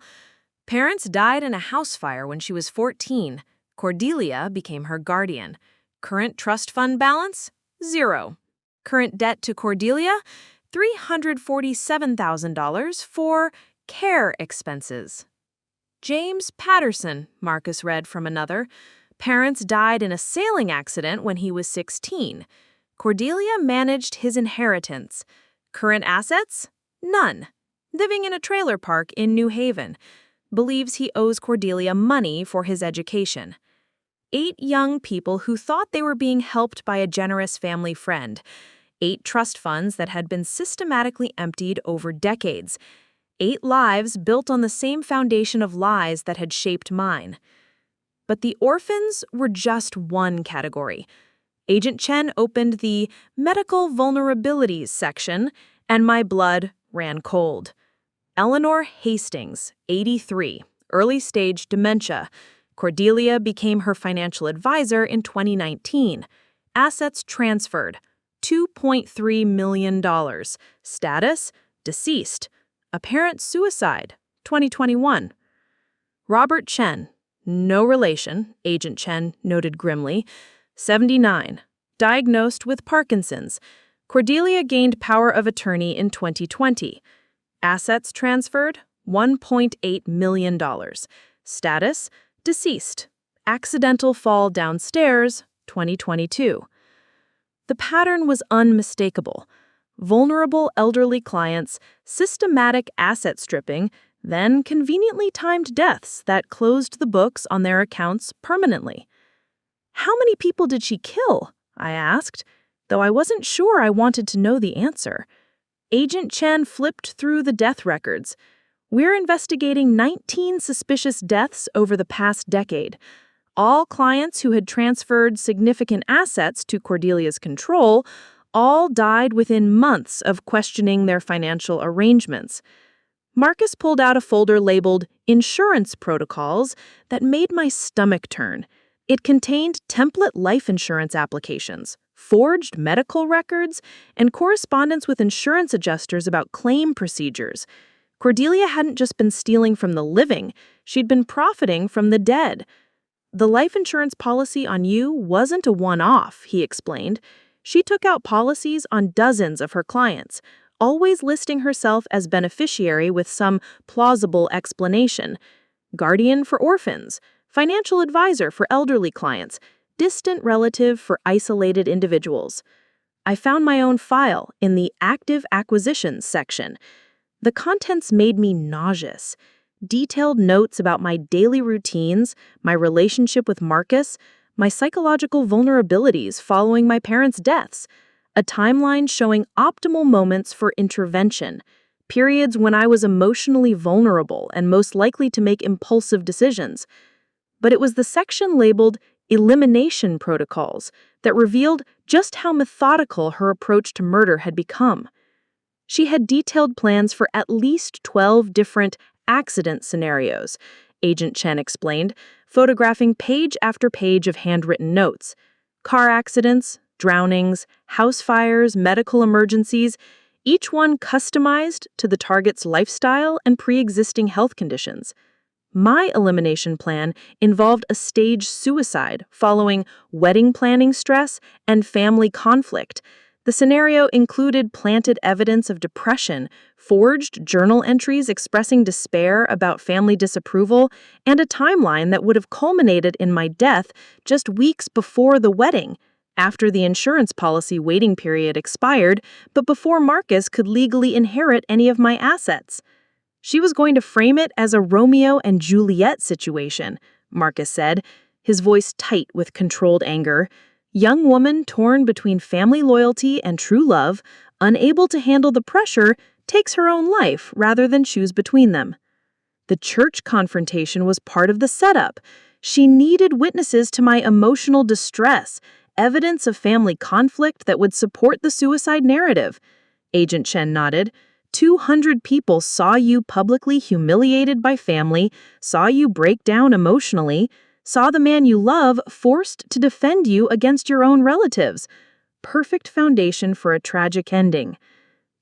Parents died in a house fire when she was 14. Cordelia became her guardian. Current trust fund balance? 0. Current debt to Cordelia? $347,000 for care expenses. James Patterson, Marcus read from another. Parents died in a sailing accident when he was 16. Cordelia managed his inheritance. Current assets? None. Living in a trailer park in New Haven. Believes he owes Cordelia money for his education. 8 young people who thought they were being helped by a generous family friend. 8 trust funds that had been systematically emptied over decades. 8 lives built on the same foundation of lies that had shaped mine. But the orphans were just one category. Agent Chen opened the medical vulnerabilities section, and my blood ran cold. Eleanor Hastings, 83, early-stage dementia. Cordelia became her financial advisor in 2019. Assets transferred, $2.3 million. Status, deceased. Apparent suicide, 2021. Robert Chen, no relation, Agent Chen noted grimly, 79, diagnosed with Parkinson's. Cordelia gained power of attorney in 2020. Assets transferred, $1.8 million. Status, deceased. Accidental fall downstairs, 2022. The pattern was unmistakable. Vulnerable elderly clients, systematic asset stripping, then conveniently timed deaths that closed the books on their accounts permanently. How many people did she kill? I asked, though I wasn't sure I wanted to know the answer. Agent Chen flipped through the death records. We're investigating 19 suspicious deaths over the past decade. All clients who had transferred significant assets to Cordelia's control all died within months of questioning their financial arrangements. Marcus pulled out a folder labeled Insurance Protocols that made my stomach turn. It contained template life insurance applications, forged medical records, and correspondence with insurance adjusters about claim procedures. Cordelia hadn't just been stealing from the living, she'd been profiting from the dead. The life insurance policy on you wasn't a one-off, he explained. She took out policies on dozens of her clients, always listing herself as beneficiary with some plausible explanation. Guardian for orphans, financial advisor for elderly clients, distant relative for isolated individuals. I found my own file in the Active Acquisitions section. The contents made me nauseous. Detailed notes about my daily routines, my relationship with Marcus, my psychological vulnerabilities following my parents' deaths, a timeline showing optimal moments for intervention, periods when I was emotionally vulnerable and most likely to make impulsive decisions. But it was the section labeled Elimination Protocols that revealed just how methodical her approach to murder had become. She had detailed plans for at least 12 different accident scenarios,
Agent Chen explained, photographing page after page of handwritten notes. Car accidents, drownings, house fires, medical emergencies, each one customized to the target's lifestyle and pre-existing health conditions. My elimination plan involved a staged suicide following wedding planning stress and family conflict. The scenario included planted evidence of depression, forged journal entries expressing despair about family disapproval, and a timeline that would have culminated in my death just weeks before the wedding, after the insurance policy waiting period expired, but before Marcus could legally inherit any of my assets. She was going to frame it as a Romeo and Juliet situation, Marcus said, his voice tight with controlled anger. Young woman torn between family loyalty and true love, unable to handle the pressure, takes her own life rather than choose between them. The church confrontation was part of the setup. She needed witnesses to my emotional distress, evidence of family conflict that would support the suicide narrative. Agent Chen nodded. 200 people saw you publicly humiliated by family, saw you break down emotionally, saw the man you love forced to defend you against your own relatives. Perfect foundation for a tragic ending.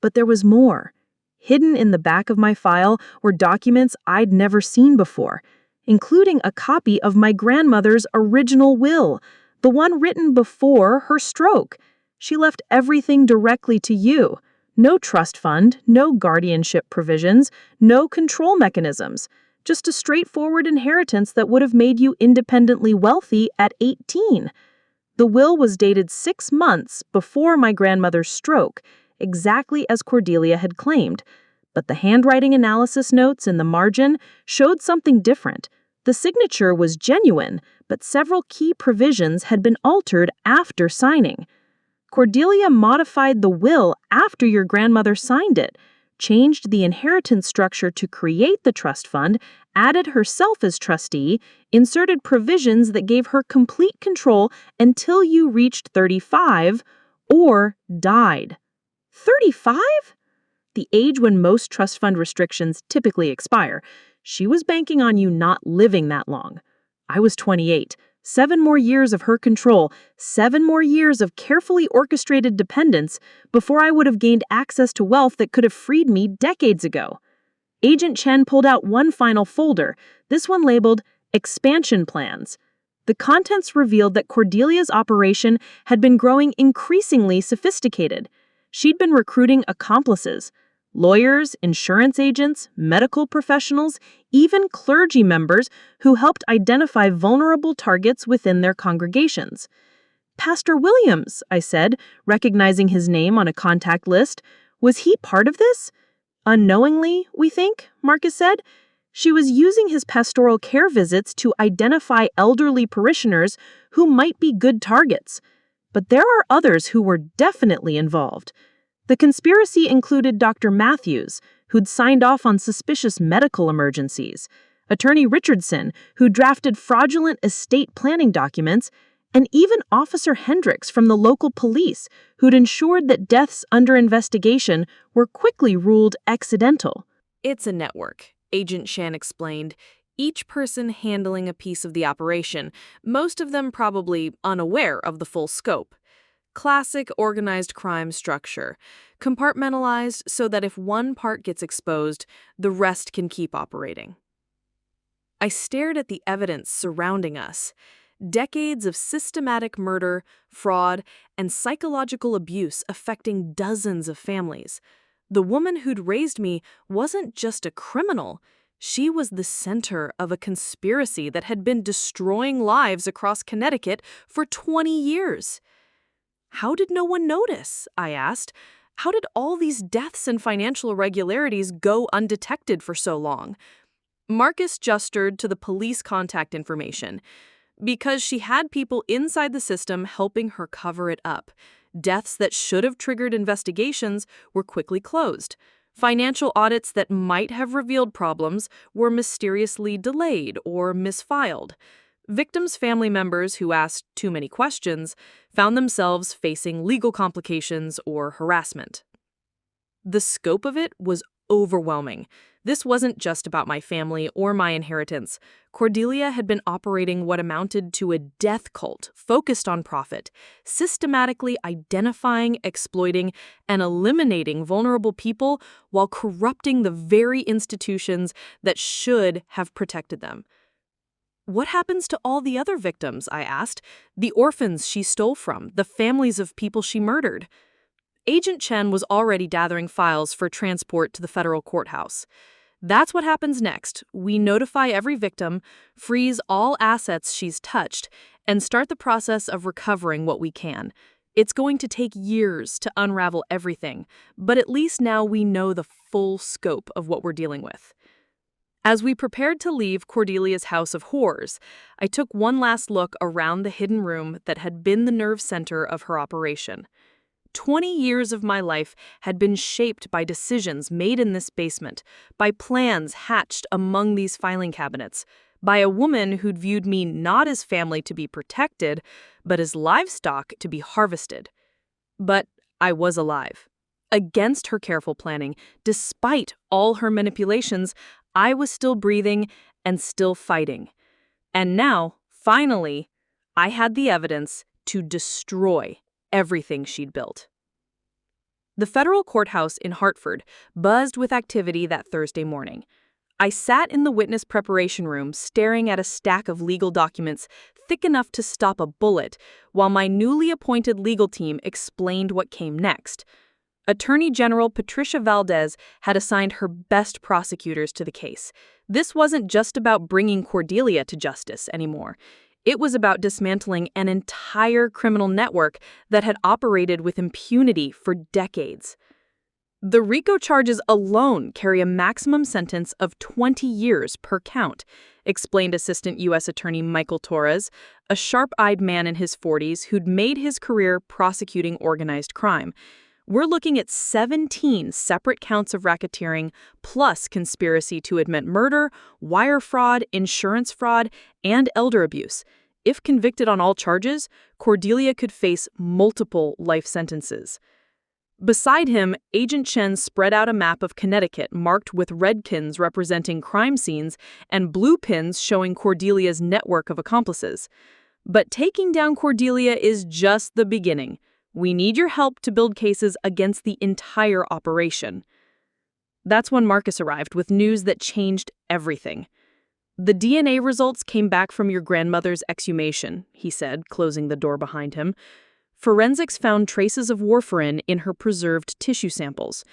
But there was more. Hidden in the back of my file were documents I'd never seen before, including a copy of my grandmother's original will, the one written before her stroke. She left everything directly to you. No trust fund, no guardianship provisions, no control mechanisms. Just a straightforward inheritance that would have made you independently wealthy at 18. The will was dated 6 months before my grandmother's stroke, exactly as Cordelia had claimed. But the handwriting analysis notes in the margin showed something different. The signature was genuine, but several key provisions had been altered after signing. Cordelia modified the will after your grandmother signed it, changed the inheritance structure to create the trust fund, added herself as trustee, inserted provisions that gave her complete control until you reached 35 or died. 35? The age when most trust fund restrictions typically expire. She was banking on you not living that long. I was 28. 7 more years of her control, 7 more years of carefully orchestrated dependence before I would have gained access to wealth that could have freed me decades ago. Agent Chen pulled out one final folder, this one labeled Expansion Plans. The contents revealed that Cordelia's operation had been growing increasingly sophisticated. She'd been recruiting accomplices, lawyers, insurance agents, medical professionals, even clergy members who helped identify vulnerable targets within their congregations. Pastor Williams, I said, recognizing his name on a contact list. Was he part of this? Unknowingly, we think, Marcus said. She was using his pastoral care visits to identify elderly parishioners who might be good targets. But there are others who were definitely involved. The conspiracy included Dr. Matthews, who'd signed off on suspicious medical emergencies, Attorney Richardson, who drafted fraudulent estate planning documents, and even Officer Hendricks from the local police, who'd ensured that deaths under investigation were quickly ruled accidental.
It's a network, Agent Shan explained, each person handling a piece of the operation, most of them probably unaware of the full scope. Classic organized crime structure, compartmentalized so that if one part gets exposed, the rest can keep operating. I stared at the evidence surrounding us. Decades of systematic murder, fraud, and psychological abuse affecting dozens of families. The woman who'd raised me wasn't just a criminal. She was the center of a conspiracy that had been destroying lives across Connecticut for 20 years. How did no one notice? I asked. How did all these deaths and financial irregularities go undetected for so long? Marcus gestured to the police contact information. Because she had people inside the system helping her cover it up. Deaths that should have triggered investigations were quickly closed. Financial audits that might have revealed problems were mysteriously delayed or misfiled. Victims' family members who asked too many questions found themselves facing legal complications or harassment. The scope of it was
overwhelming. This wasn't just about my family or my inheritance. Cordelia had been operating what amounted to a death cult focused on profit, systematically identifying, exploiting, and eliminating vulnerable people while corrupting the very institutions that should have protected them. What happens to all the other victims, I asked, the orphans she stole from, the families of people she murdered? Agent Chen was already gathering files for transport to the federal courthouse. That's what happens next. We notify every victim, freeze all assets she's touched, and start the process of recovering what we can. It's going to take years to unravel everything, but at least now we know the full scope of what we're dealing with. As we prepared to leave Cordelia's house of horrors, I took one last look around the hidden room that had been the nerve center of her operation. 20 years of my life had been shaped by decisions made in this basement, by plans hatched among these filing cabinets, by a woman who'd viewed me not as family to be protected, but as livestock to be harvested. But I was alive. Against her careful planning, despite all her manipulations, I was still breathing and still fighting. And now, finally, I had the evidence to destroy everything she'd built. The federal courthouse in Hartford buzzed with activity that Thursday morning. I sat in the witness preparation room staring at a stack of legal documents thick enough to stop a bullet while my newly appointed legal team explained what came next. Attorney General Patricia Valdez had assigned her best prosecutors to the case. This wasn't just about bringing Cordelia to justice anymore. It was about dismantling an entire criminal network that had operated with impunity for decades. The RICO charges alone carry a maximum sentence of 20 years per count, explained Assistant U.S. Attorney Michael Torres, a sharp-eyed man in his 40s who'd made his career prosecuting organized crime. We're looking at 17 separate counts of racketeering, plus conspiracy to admit murder, wire fraud, insurance fraud, and elder abuse. If convicted on all charges, Cordelia could face multiple life sentences. Beside him, Agent Chen spread out a map of Connecticut marked with red pins representing crime scenes and blue pins showing Cordelia's network of accomplices. But taking down Cordelia is just the beginning. We need your help to build cases against the entire operation. That's when Marcus arrived with news that changed everything. The DNA results came back from your grandmother's exhumation, he said, closing the door behind him. Forensics found traces of warfarin in her preserved tissue samples,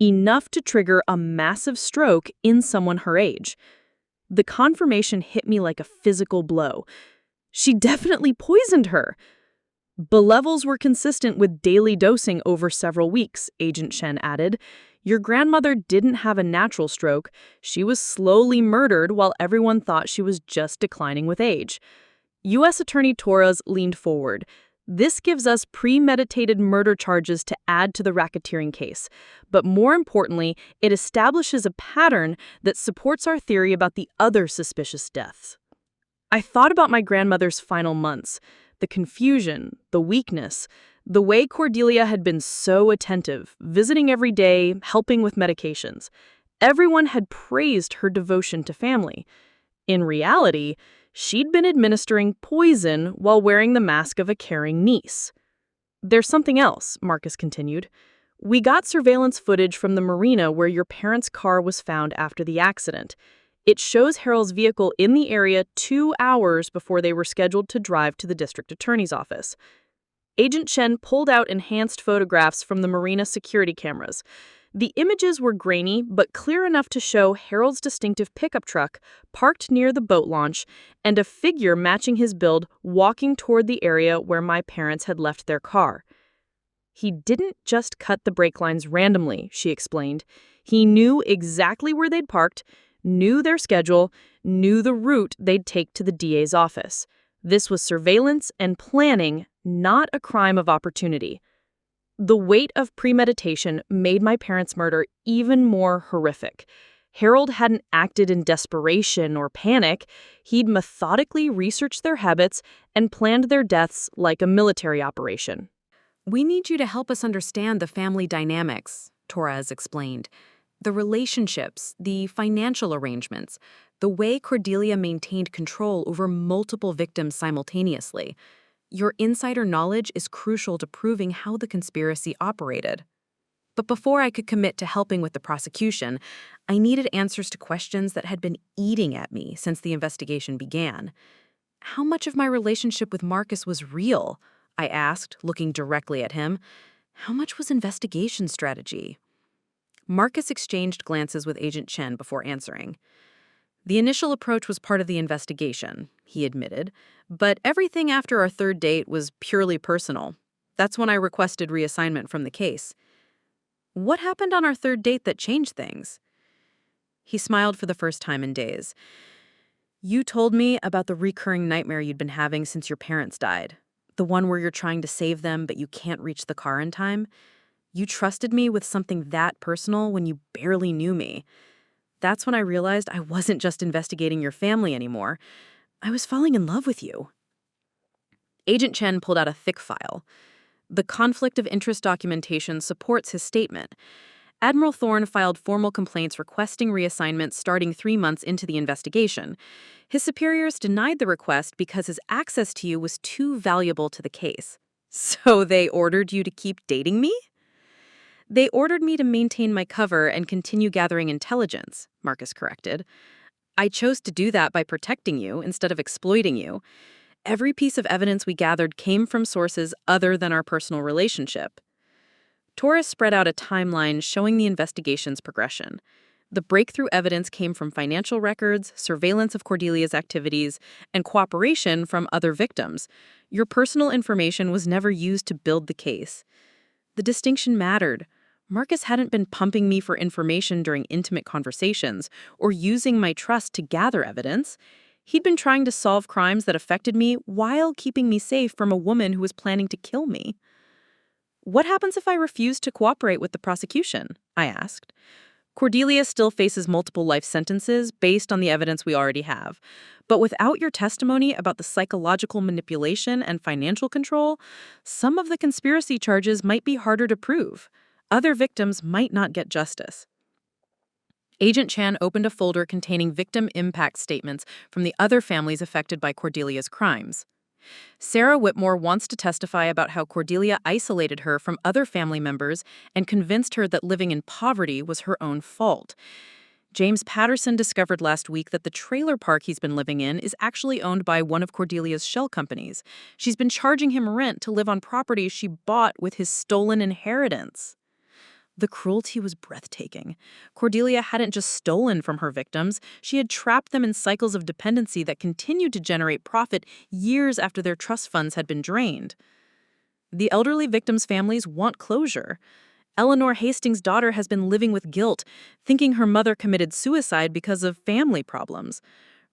enough to trigger a massive stroke in someone her age. The confirmation hit me like a physical blow. She definitely poisoned her. The levels were consistent with daily dosing over several weeks, Agent Chen added. Your grandmother didn't have a natural stroke. She was slowly murdered while everyone thought she was just declining with age. U.S. Attorney Torres leaned forward. This gives us premeditated murder charges to add to the racketeering case. But more importantly, it establishes a pattern that supports our theory about the other suspicious deaths. I thought about my grandmother's final months. The confusion, the weakness, the way Cordelia had been so attentive, visiting every day, helping with medications. Everyone had praised her devotion to family. In reality, she'd been administering poison while wearing the mask of a caring niece. There's something else, Marcus continued. We got surveillance footage from the marina where your parents' car was found after the accident. It shows Harold's vehicle in the area 2 hours before they were scheduled to drive to the district attorney's office. Agent Chen pulled out enhanced photographs from the marina security cameras. The images were grainy, but clear enough to show Harold's distinctive pickup truck parked near the boat launch and a figure matching his build walking toward the area where my parents had left their car. He didn't just cut the brake lines randomly, she explained. He knew exactly where they'd parked, knew their schedule, knew the route they'd take to the DA's office. This was surveillance and planning, not a crime of opportunity. The weight of premeditation made my parents' murder even more horrific. Harold hadn't acted in desperation or panic. He'd methodically researched their habits and planned their deaths like a military operation.
We need you to help us understand the family dynamics, Torres explained. The relationships, the financial arrangements, the way Cordelia maintained control over multiple victims simultaneously. Your insider knowledge is crucial to proving how the conspiracy operated. But before I could commit to helping with the prosecution, I needed answers to questions that had been eating at me since the investigation began. How much of my relationship with Marcus was real? I asked, looking directly at him. How much was investigation strategy? Marcus exchanged glances with Agent Chen before answering. The initial approach was part of the investigation, he admitted, but everything after our third date was purely personal. That's when I requested reassignment from the case. What happened on our third date that changed things? He smiled for the first time in days. You told me about the recurring nightmare you'd been having since your parents died. The one where you're trying to save them, but you can't reach the car in time. You trusted me with something that personal when you barely knew me. That's when I realized I wasn't just investigating your family anymore. I was falling in love with you. Agent Chen pulled out a thick file. The conflict of interest documentation supports his statement. Admiral Thorne filed formal complaints requesting reassignment starting 3 months into the investigation. His superiors denied the request because his access to you was too valuable to the case. So they ordered you to keep dating me? They ordered me to maintain my cover and continue gathering intelligence, Marcus corrected. I chose to do that by protecting you instead of exploiting you. Every piece of evidence we gathered came from sources other than our personal relationship. Torres spread out a timeline showing the investigation's progression. The breakthrough evidence came from financial records, surveillance of Cordelia's activities, and cooperation from other victims. Your personal information was never used to build the case. The distinction mattered. Marcus hadn't been pumping me for information during intimate conversations or using my trust to gather evidence. He'd been trying to solve crimes that affected me while keeping me safe from a woman who was planning to kill me. What happens if I refuse to cooperate with the prosecution? I asked. Cordelia still faces multiple life sentences based on the evidence we already have. But without your testimony about the psychological manipulation and financial control, some of the conspiracy charges might be harder to prove. Other victims might not get justice. Agent Chan opened a folder containing victim impact statements from the other families affected by Cordelia's crimes. Sarah Whitmore wants to testify about how Cordelia isolated her from other family members and convinced her that living in poverty was her own fault. James Patterson discovered last week that the trailer park he's been living in is actually owned by one of Cordelia's shell companies. She's been charging him rent to live on property she bought with his stolen inheritance. The cruelty was breathtaking. Cordelia hadn't just stolen from her victims, she had trapped them in cycles of dependency that continued to generate profit years after their trust funds had been drained. The elderly victims' families want closure. Eleanor Hastings' daughter has been living with guilt, thinking her mother committed suicide because of family problems.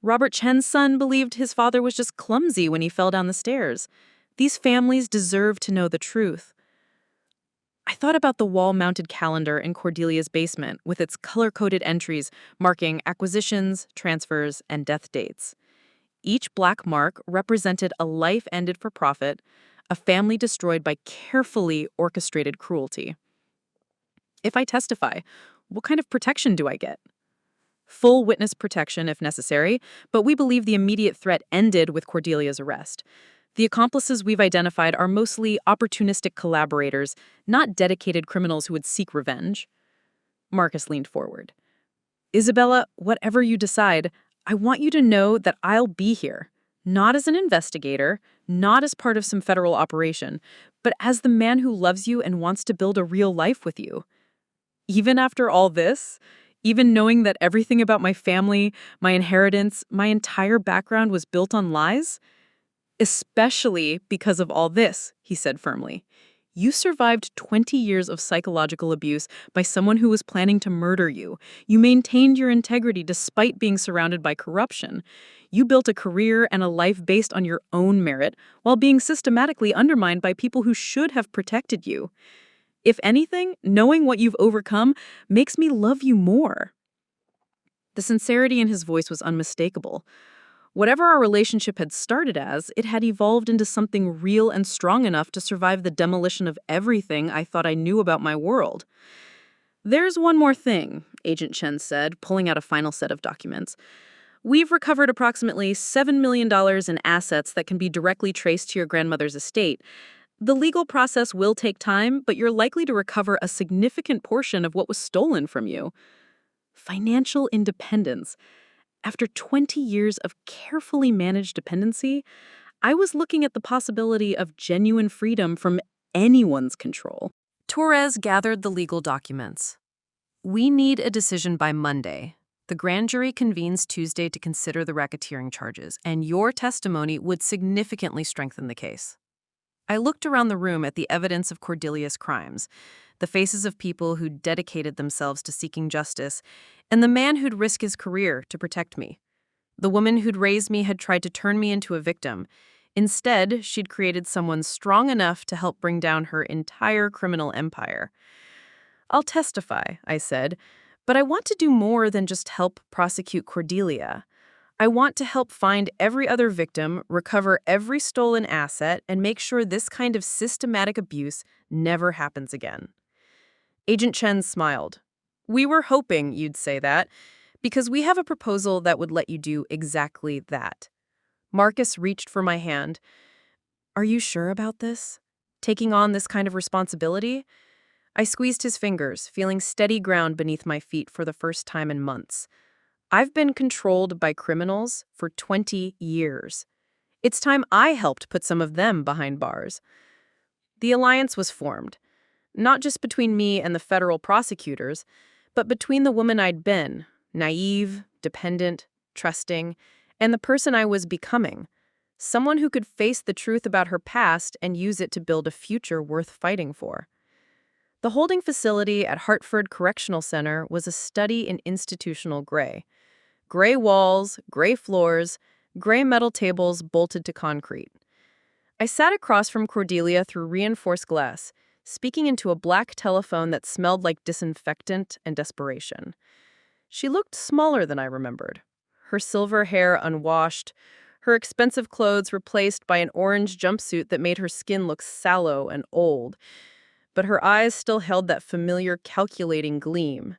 Robert Chen's son believed his father was just clumsy when he fell down the stairs. These families deserve to know the truth. I thought about the wall-mounted calendar in Cordelia's basement with its color-coded entries marking acquisitions, transfers, and death dates. Each black mark represented a life ended for profit, a family destroyed by carefully orchestrated cruelty. If I testify, what kind of protection do I get? Full witness protection if necessary, but we believe the immediate threat ended with Cordelia's arrest. The accomplices we've identified are mostly opportunistic collaborators, not dedicated criminals who would seek revenge. Marcus leaned forward. Isabella, whatever you decide, I want you to know that I'll be here. Not as an investigator, not as part of some federal operation, but as the man who loves you and wants to build a real life with you. Even after all this, even knowing that everything about my family, my inheritance, my entire background was built on lies? Especially because of all this, he said firmly. You survived 20 years of psychological abuse by someone who was planning to murder you. You maintained your integrity despite being surrounded by corruption. You built a career and a life based on your own merit while being systematically undermined by people who should have protected you. If anything, knowing what you've overcome makes me love you more. The sincerity in his voice was unmistakable. Whatever our relationship had started as, it had evolved into something real and strong enough to survive the demolition of everything I thought I knew about my world. There's one more thing.
Agent Chen said, pulling out a final set of documents. We've recovered approximately $7 million in assets that can be directly traced to your grandmother's estate. The legal process will take time, but you're likely to recover a significant portion of what was stolen from you. Financial independence. After 20 years of carefully managed dependency, I was looking at the possibility of genuine freedom from anyone's control.
Torres gathered the legal documents. We need a decision by Monday. The grand jury convenes Tuesday to consider the racketeering charges, and your testimony would significantly strengthen the case. I looked around the room at the evidence of Cordelia's crimes, the faces of people who'd dedicated themselves to seeking justice, and the man who'd risked his career to protect me. The woman who'd raised me had tried to turn me into a victim. Instead, she'd created someone strong enough to help bring down her entire criminal empire. I'll testify, I said, but I want to do more than just help prosecute Cordelia. I want to help find every other victim, recover every stolen asset, and make sure this kind of systematic abuse never happens again. Agent Chen smiled. We were hoping you'd say that, because we have a proposal that would let you do exactly that. Marcus reached for my hand. Are you sure about this? Taking on this kind of responsibility? I squeezed his fingers, feeling steady ground beneath my feet for the first time in months. I've been controlled by criminals for 20 years. It's time I helped put some of them behind bars. The alliance was formed, not just between me and the federal prosecutors, but between the woman I'd been, naive, dependent, trusting, and the person I was becoming, someone who could face the truth about her past and use it to build a future worth fighting for. The holding facility at Hartford Correctional Center was a study in institutional gray. Gray walls, gray floors, gray metal tables bolted to concrete. I sat across from Cordelia through reinforced glass, speaking into a black telephone that smelled like disinfectant and desperation. She looked smaller than I remembered. Her silver hair unwashed, her expensive clothes replaced by an orange jumpsuit that made her skin look sallow and old. But her eyes still held that familiar calculating gleam.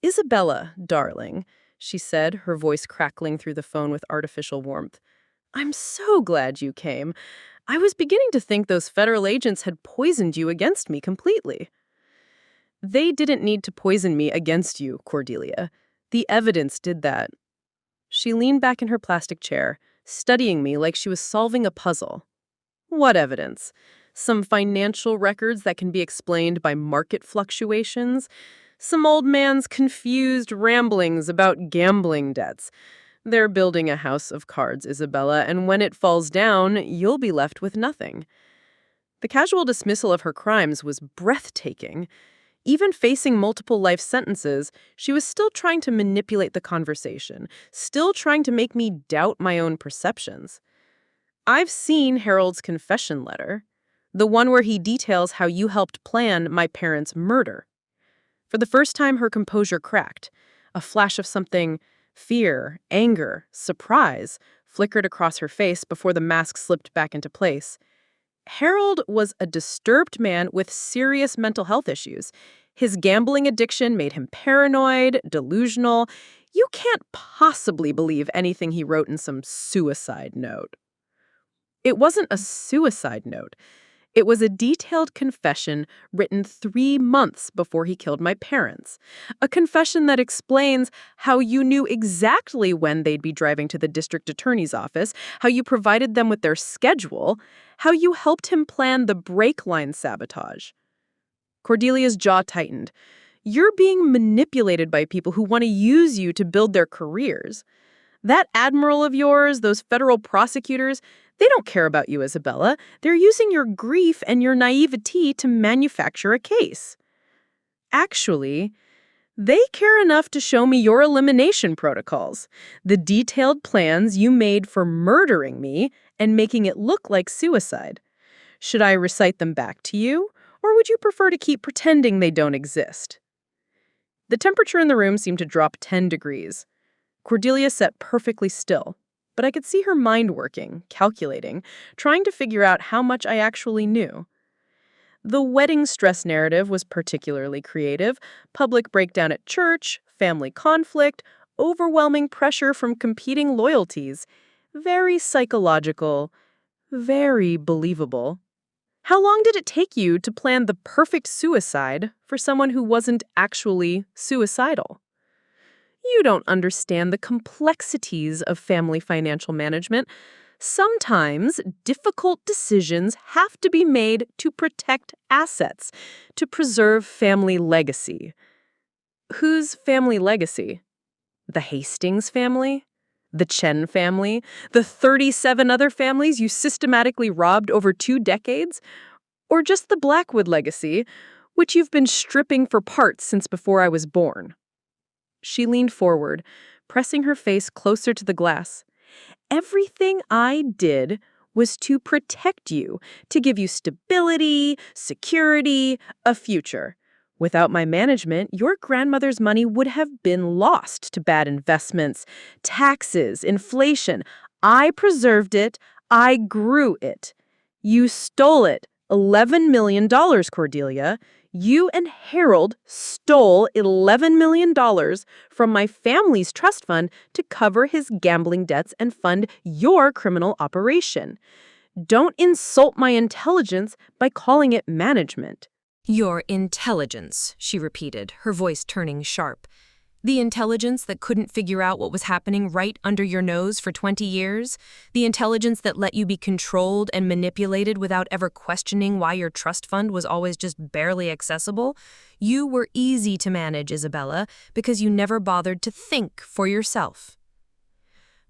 Isabella, darling, she said, her voice crackling through the phone with artificial warmth. I'm so glad you came. I was beginning to think those federal agents had poisoned you against me completely. They didn't need to poison me against you, Cordelia. The evidence did that. She leaned back in her plastic chair, studying me like she was solving a puzzle. What evidence? Some financial records that can be explained by market fluctuations? Some old man's confused ramblings about gambling debts? They're building a house of cards, Isabella, and when it falls down, you'll be left with nothing. The casual dismissal of her crimes was breathtaking. Even facing multiple life sentences, she was still trying to manipulate the conversation, still trying to make me doubt my own perceptions. I've seen Harold's confession letter, the one where he details how you helped plan my parents' murder. For the first time, her composure cracked. A flash of something, fear, anger, surprise, flickered across her face before the mask slipped back into place. Harold was a disturbed man with serious mental health issues. His gambling addiction made him paranoid, delusional. You can't possibly believe anything he wrote in some suicide note. It wasn't a suicide note. It was a detailed confession written 3 months before he killed my parents. A confession that explains how you knew exactly when they'd be driving to the district attorney's office, how you provided them with their schedule, how you helped him plan the brake line sabotage. Cordelia's jaw tightened. You're being manipulated by people who want to use you to build their careers. That admiral of yours, those federal prosecutors, they don't care about you, Isabella. They're using your grief and your naivety to manufacture a case. Actually, they care enough to show me your elimination protocols, the detailed plans you made for murdering me and making it look like suicide. Should I recite them back to you, or would you prefer to keep pretending they don't exist? The temperature in the room seemed to drop 10 degrees. Cordelia sat perfectly still, but I could see her mind working, calculating, trying to figure out how much I actually knew.
The wedding stress narrative was particularly creative. Public breakdown at church, family conflict, overwhelming pressure from competing loyalties. Very psychological, very believable. How long did it take you to plan the perfect suicide for someone who wasn't actually suicidal? You don't understand the complexities of family financial management. Sometimes difficult decisions have to be made to protect assets, to preserve family legacy. Whose family legacy? The Hastings family? The Chen family? The 37 other families you systematically robbed over 2 decades? Or just the Blackwood legacy, which you've been stripping for parts since before I was born? She leaned forward, pressing her face closer to the glass. Everything I did was to protect you, to give you stability, security, a future. Without my management, your grandmother's money would have been lost to bad investments, taxes, inflation. I preserved it. I grew it. You stole it. $11 million, Cordelia. You and Harold stole $11 million from my family's trust fund to cover his gambling debts and fund your criminal operation. Don't insult my intelligence by calling it management.
Your intelligence, she repeated, her voice turning sharp. The intelligence that couldn't figure out what was happening right under your nose for 20 years? The intelligence that let you be controlled and manipulated without ever questioning why your trust fund was always just barely accessible? You were easy to manage, Isabella, because you never bothered to think for yourself.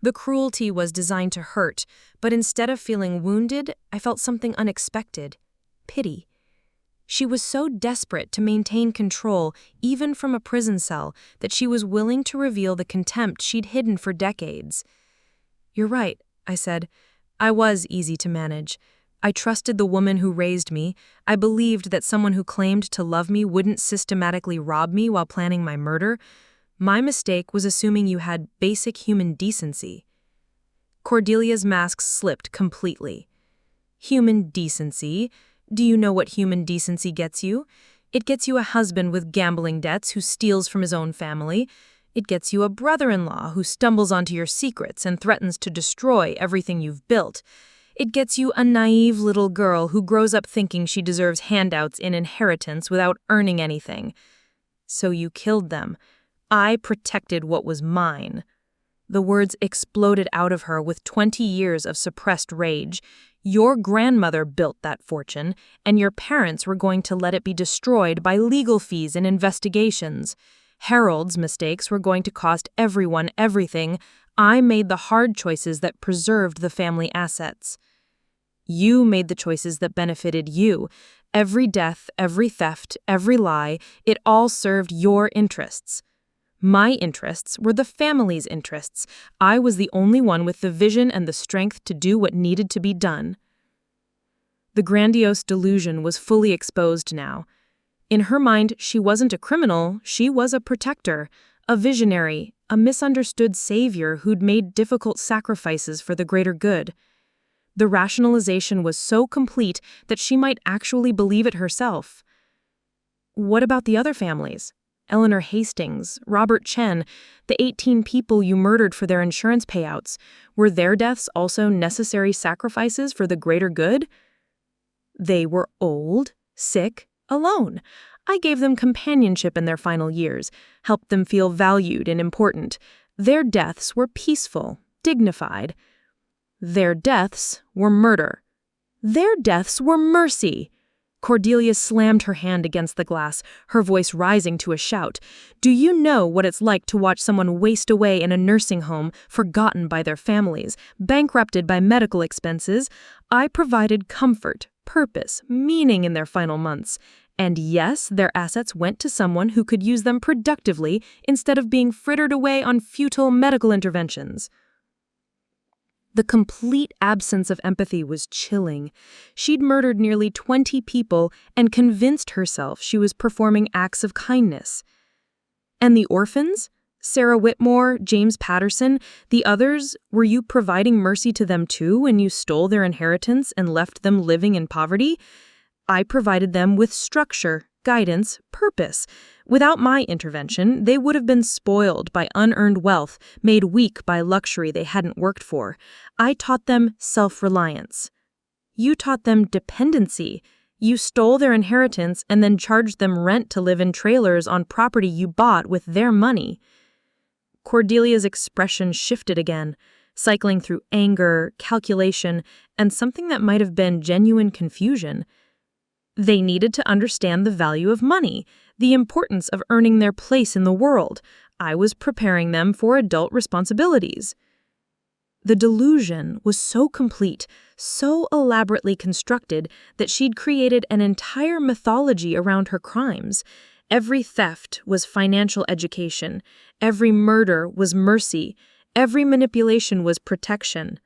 The cruelty was designed to hurt, but instead of feeling wounded, I felt something unexpected: pity. She was so desperate to maintain control, even from a prison cell, that she was willing to reveal the contempt she'd hidden for decades. "You're right," I said. "I was easy to manage. I trusted the woman who raised me. I believed that someone who claimed to love me wouldn't systematically rob me while planning my murder. My mistake was assuming you had basic human decency." Cordelia's mask slipped completely. "Human decency? Do you know what human decency gets you? It gets you a husband with gambling debts who steals from his own family. It gets you a brother-in-law who stumbles onto your secrets and threatens to destroy everything you've built. It gets you a naive little girl who grows up thinking she deserves handouts in inheritance without earning anything. So you killed them. I protected what was mine." The words exploded out of her with 20 years of suppressed rage. Your grandmother built that fortune, and your parents were going to let it be destroyed by legal fees and investigations. Harold's mistakes were going to cost everyone everything. I made the hard choices that preserved the family assets. You made the choices that benefited you. Every death, every theft, every lie, it all served your interests. My interests were the family's interests. I was the only one with the vision and the strength to do what needed to be done. The grandiose delusion was fully exposed now. In her mind, she wasn't a criminal, she was a protector, a visionary, a misunderstood savior who'd made difficult sacrifices for the greater good. The rationalization was so complete that she might actually believe it herself. What about the other families? Eleanor Hastings, Robert Chen, the 18 people you murdered for their insurance payouts. Were their deaths also necessary sacrifices for the greater good? They were old, sick, alone. I gave them companionship in their final years, helped them feel valued and important. Their deaths were peaceful, dignified. Their deaths were murder. Their deaths were mercy. Cordelia slammed her hand against the glass, her voice rising to a shout. "Do you know what it's like to watch someone waste away in a nursing home, forgotten by their families, bankrupted by medical expenses? I provided comfort, purpose, meaning in their final months. And yes, their assets went to someone who could use them productively instead of being frittered away on futile medical interventions." The complete absence of empathy was chilling. She'd murdered nearly 20 people and convinced herself she was performing acts of kindness. And the orphans? Sarah Whitmore, James Patterson, the others, were you providing mercy to them too when you stole their inheritance and left them living in poverty?
I provided them with structure, guidance, purpose. Without my intervention, they would have been spoiled by unearned wealth, made weak by luxury they hadn't worked for. I taught them self-reliance. You taught them dependency. You stole their inheritance and then charged them rent to live in trailers on property you bought with their money. Cordelia's expression shifted again, cycling through anger, calculation, and something that might have been genuine confusion. They needed to understand the value of money, the importance of earning their place in the world. I was preparing them for adult responsibilities. The delusion was so complete, so elaborately constructed, that she'd created an entire mythology around her crimes. Every theft was financial education. Every murder was mercy. Every manipulation was protection.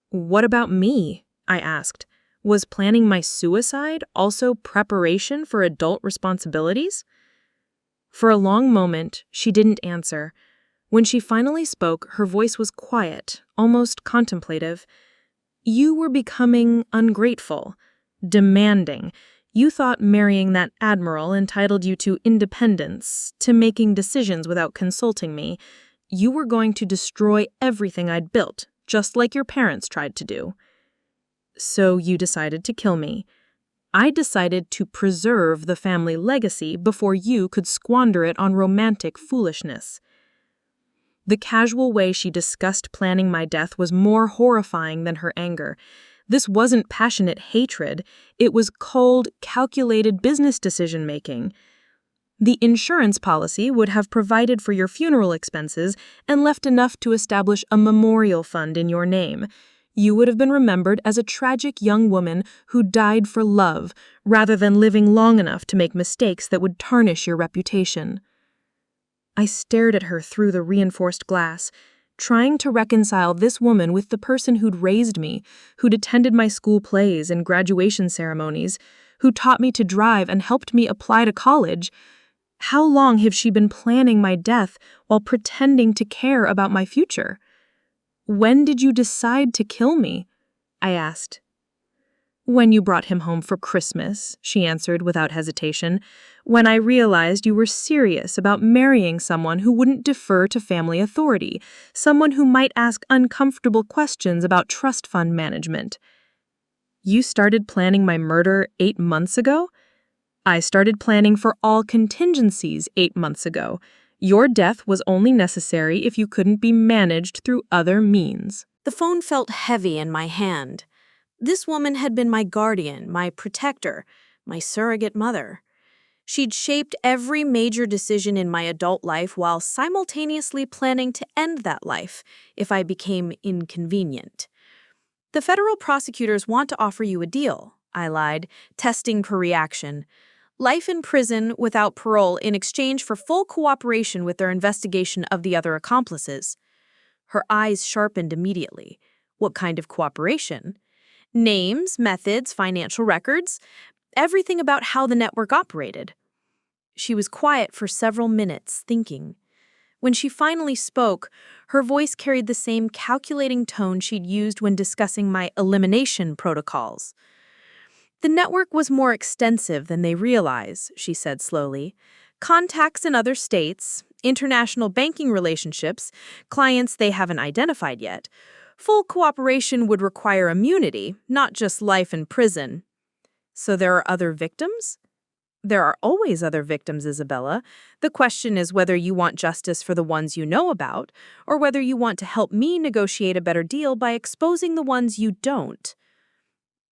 "What about me?" I asked. Was planning my suicide also preparation for adult responsibilities? For a long moment, she didn't answer. When she finally spoke, her voice was quiet, almost contemplative. "You were becoming ungrateful, demanding. You thought marrying that admiral entitled you to independence, to making decisions without consulting me. You were going to destroy everything I'd built, just like your parents tried to do. So you decided to kill me. I decided to preserve the family legacy before you could squander it on romantic foolishness." The casual way she discussed planning my death was more horrifying than her anger. This wasn't passionate hatred, it was cold, calculated business decision-making. The insurance policy would have provided for your funeral expenses and left enough to establish a memorial fund in your name. You would have been remembered as a tragic young woman who died for love, rather than living long enough to make mistakes that would tarnish your reputation. I stared at her through the reinforced glass, trying to reconcile this woman with the person who'd raised me, who'd attended my school plays and graduation ceremonies, who taught me to drive and helped me apply to college. How long have she been planning my death while pretending to care about my future? "When did you decide to kill me?" I asked. "When you brought him home for Christmas," she answered without hesitation. "When I realized you were serious about marrying someone who wouldn't defer to family authority, someone who might ask uncomfortable questions about trust fund management." "You started planning my murder 8 months ago?" "I started planning for all contingencies 8 months ago. Your death was only necessary if you couldn't be managed through other means."
The phone felt heavy in my hand. This woman had been my guardian, my protector, my surrogate mother. She'd shaped every major decision in my adult life while simultaneously planning to end that life if I became inconvenient. "The federal prosecutors want to offer you a deal," I lied, testing her reaction. "Life in prison without parole in exchange for full cooperation with their investigation of the other accomplices." Her eyes sharpened immediately. What kind of cooperation? Names, methods, financial records, everything about how the network operated. She was quiet for several minutes, thinking. When she finally spoke, her voice carried the same calculating tone she'd used when discussing my elimination protocols. "The network was more extensive than they realize," she said slowly. "Contacts in other states, international banking relationships, clients they haven't identified yet. Full cooperation would require immunity, not just life in prison." "So there are other victims?" "There are always other victims, Isabella. The question is whether you want justice for the ones you know about, or whether you want to help me negotiate a better deal by exposing the ones you don't."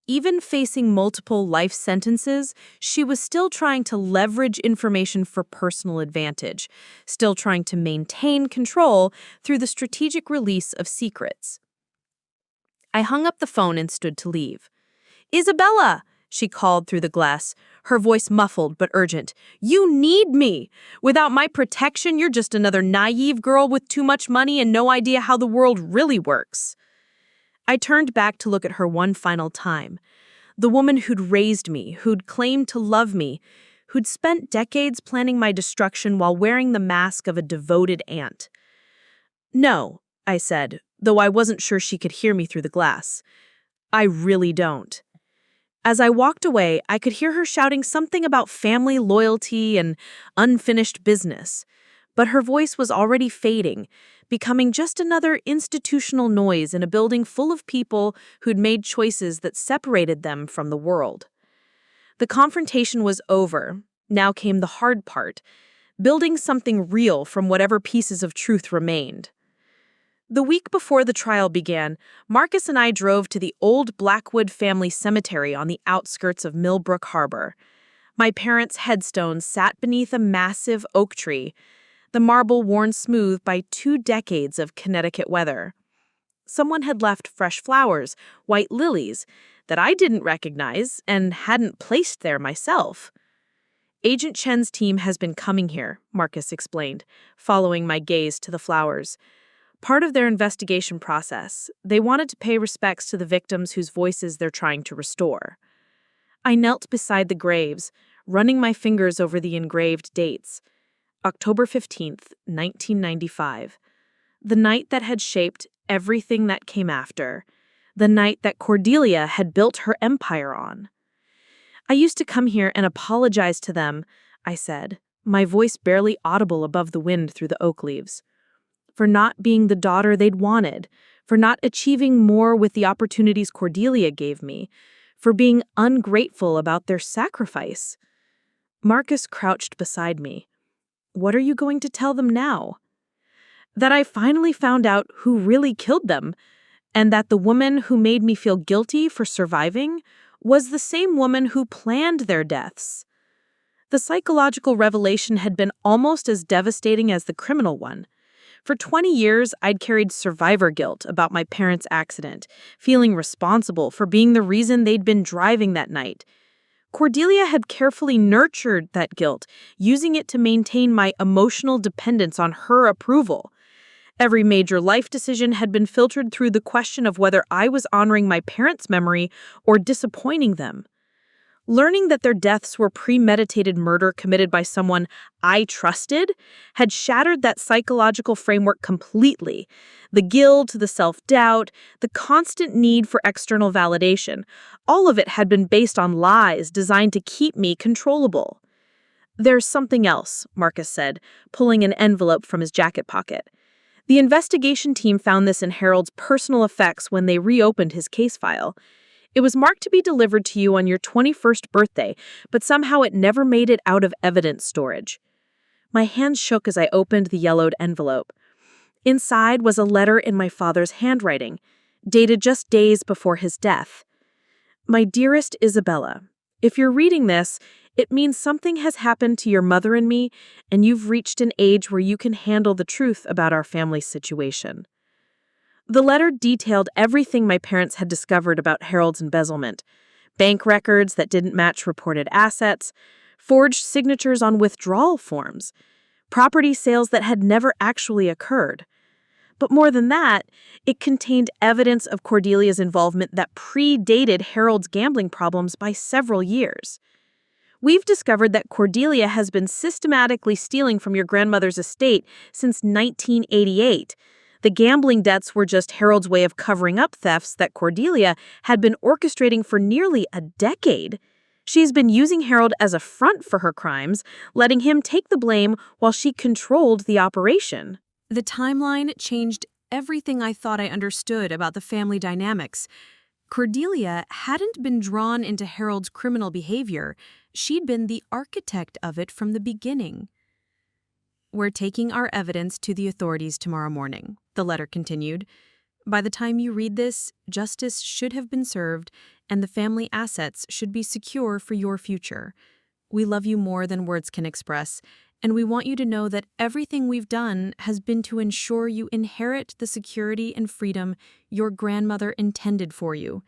Even facing multiple life sentences, she was still trying to leverage information for personal advantage, still trying to maintain control through the strategic release of secrets. I hung up the phone and stood to leave. "Isabella!" she called through the glass, her voice muffled but urgent. "You need me! Without my protection, you're just another naive girl with too much money and no idea how the world really works." I turned back to look at her one final time. The woman who'd raised me, who'd claimed to love me, who'd spent decades planning my destruction while wearing the mask of a devoted aunt. "No," I said, though I wasn't sure she could hear me through the glass. "I really don't."
As I walked away, I could hear her shouting something about family loyalty and unfinished business. But her voice was already fading, becoming just another institutional noise in a building full of people who'd made choices that separated them from the world. The confrontation was over. Now came the hard part, building something real from whatever pieces of truth remained. The week before the trial began, Marcus and I drove to the old Blackwood family cemetery on the outskirts of Millbrook Harbor. My parents' headstone sat beneath a massive oak tree, the marble worn smooth by 2 decades of Connecticut weather. Someone had left fresh flowers, white lilies, that I didn't recognize and hadn't placed there myself. Agent Chen's team has been coming here, Marcus explained, following my gaze to the flowers. Part of their investigation process, they wanted to pay respects to the victims whose voices they're trying to restore. I knelt beside the graves, running my fingers over the engraved dates. October 15th, 1995. The night that had shaped everything that came after. The night that Cordelia had built her empire on. I used to come here and apologize to them, I said, my voice barely audible above the wind through the oak leaves. For not being the daughter they'd wanted, for not achieving more with the opportunities Cordelia gave me, for being ungrateful about their sacrifice. Marcus crouched beside me. What are you going to tell them now? That I finally found out who really killed them, and that the woman who made me feel guilty for surviving was the same woman who planned their deaths. The psychological revelation had been almost as devastating as the criminal one. For 20 years, I'd carried survivor guilt about my parents' accident, feeling responsible for being the reason they'd been driving that night. Cordelia had carefully nurtured that guilt, using it to maintain my emotional dependence on her approval. Every major life decision had been filtered through the question of whether I was honoring my parents' memory or disappointing them. Learning that their deaths were premeditated murder committed by someone I trusted had shattered that psychological framework completely. The guilt, the self-doubt, the constant need for external validation, all of it had been based on lies designed to keep me controllable. There's something else, Marcus said, pulling an envelope from his jacket pocket. The investigation team found this in Harold's personal effects when they reopened his case file. It was marked to be delivered to you on your 21st birthday, but somehow it never made it out of evidence storage. My hands shook as I opened the yellowed envelope. Inside was a letter in my father's handwriting, dated just days before his death. My dearest Isabella, if you're reading this, it means something has happened to your mother and me, and you've reached an age where you can handle the truth about our family situation. The letter detailed everything my parents had discovered about Harold's embezzlement. Bank records that didn't match reported assets, forged signatures on withdrawal forms, property sales that had never actually occurred. But more than that, it contained evidence of Cordelia's involvement that predated Harold's gambling problems by several years. We've discovered that Cordelia has been systematically stealing from your grandmother's estate since 1988. The gambling debts were just Harold's way of covering up thefts that Cordelia had been orchestrating for nearly a decade. She's been using Harold as a front for her crimes, letting him take the blame while she controlled the operation.
The timeline changed everything I thought I understood about the family dynamics. Cordelia hadn't been drawn into Harold's criminal behavior. She'd been the architect of it from the beginning. We're taking our evidence to the authorities tomorrow morning, the letter continued. By the time you read this, justice should have been served, and the family assets should be secure for your future. We love you more than words can express, and we want you to know that everything we've done has been to ensure you inherit the security and freedom your grandmother intended for you.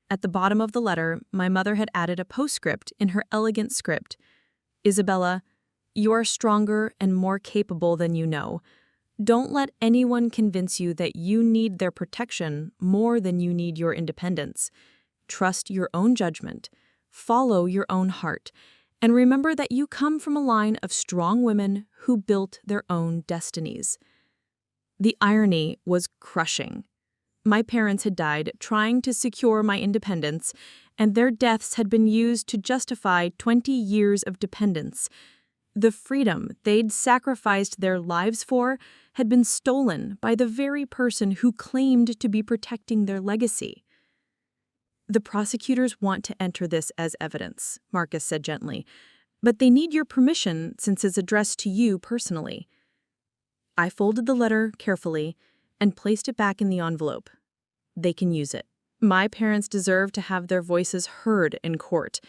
At the bottom of the letter, my mother had added a postscript in her elegant script. Isabella, you are stronger and more capable than you know. Don't let anyone convince you that you need their protection more than you need your independence. Trust your own judgment. Follow your own heart. And remember that you come from a line of strong women who built their own destinies. The irony was crushing. My parents had died trying to secure my independence, and their deaths had been used to justify 20 years of dependence. The freedom they'd sacrificed their lives for had been stolen by the very person who claimed to be protecting their legacy. The prosecutors want to enter this as evidence, Marcus said gently, but they need your permission since it's addressed to you personally. I folded the letter carefully and placed it back in the envelope. They can use it. My parents deserve to have their voices heard in court.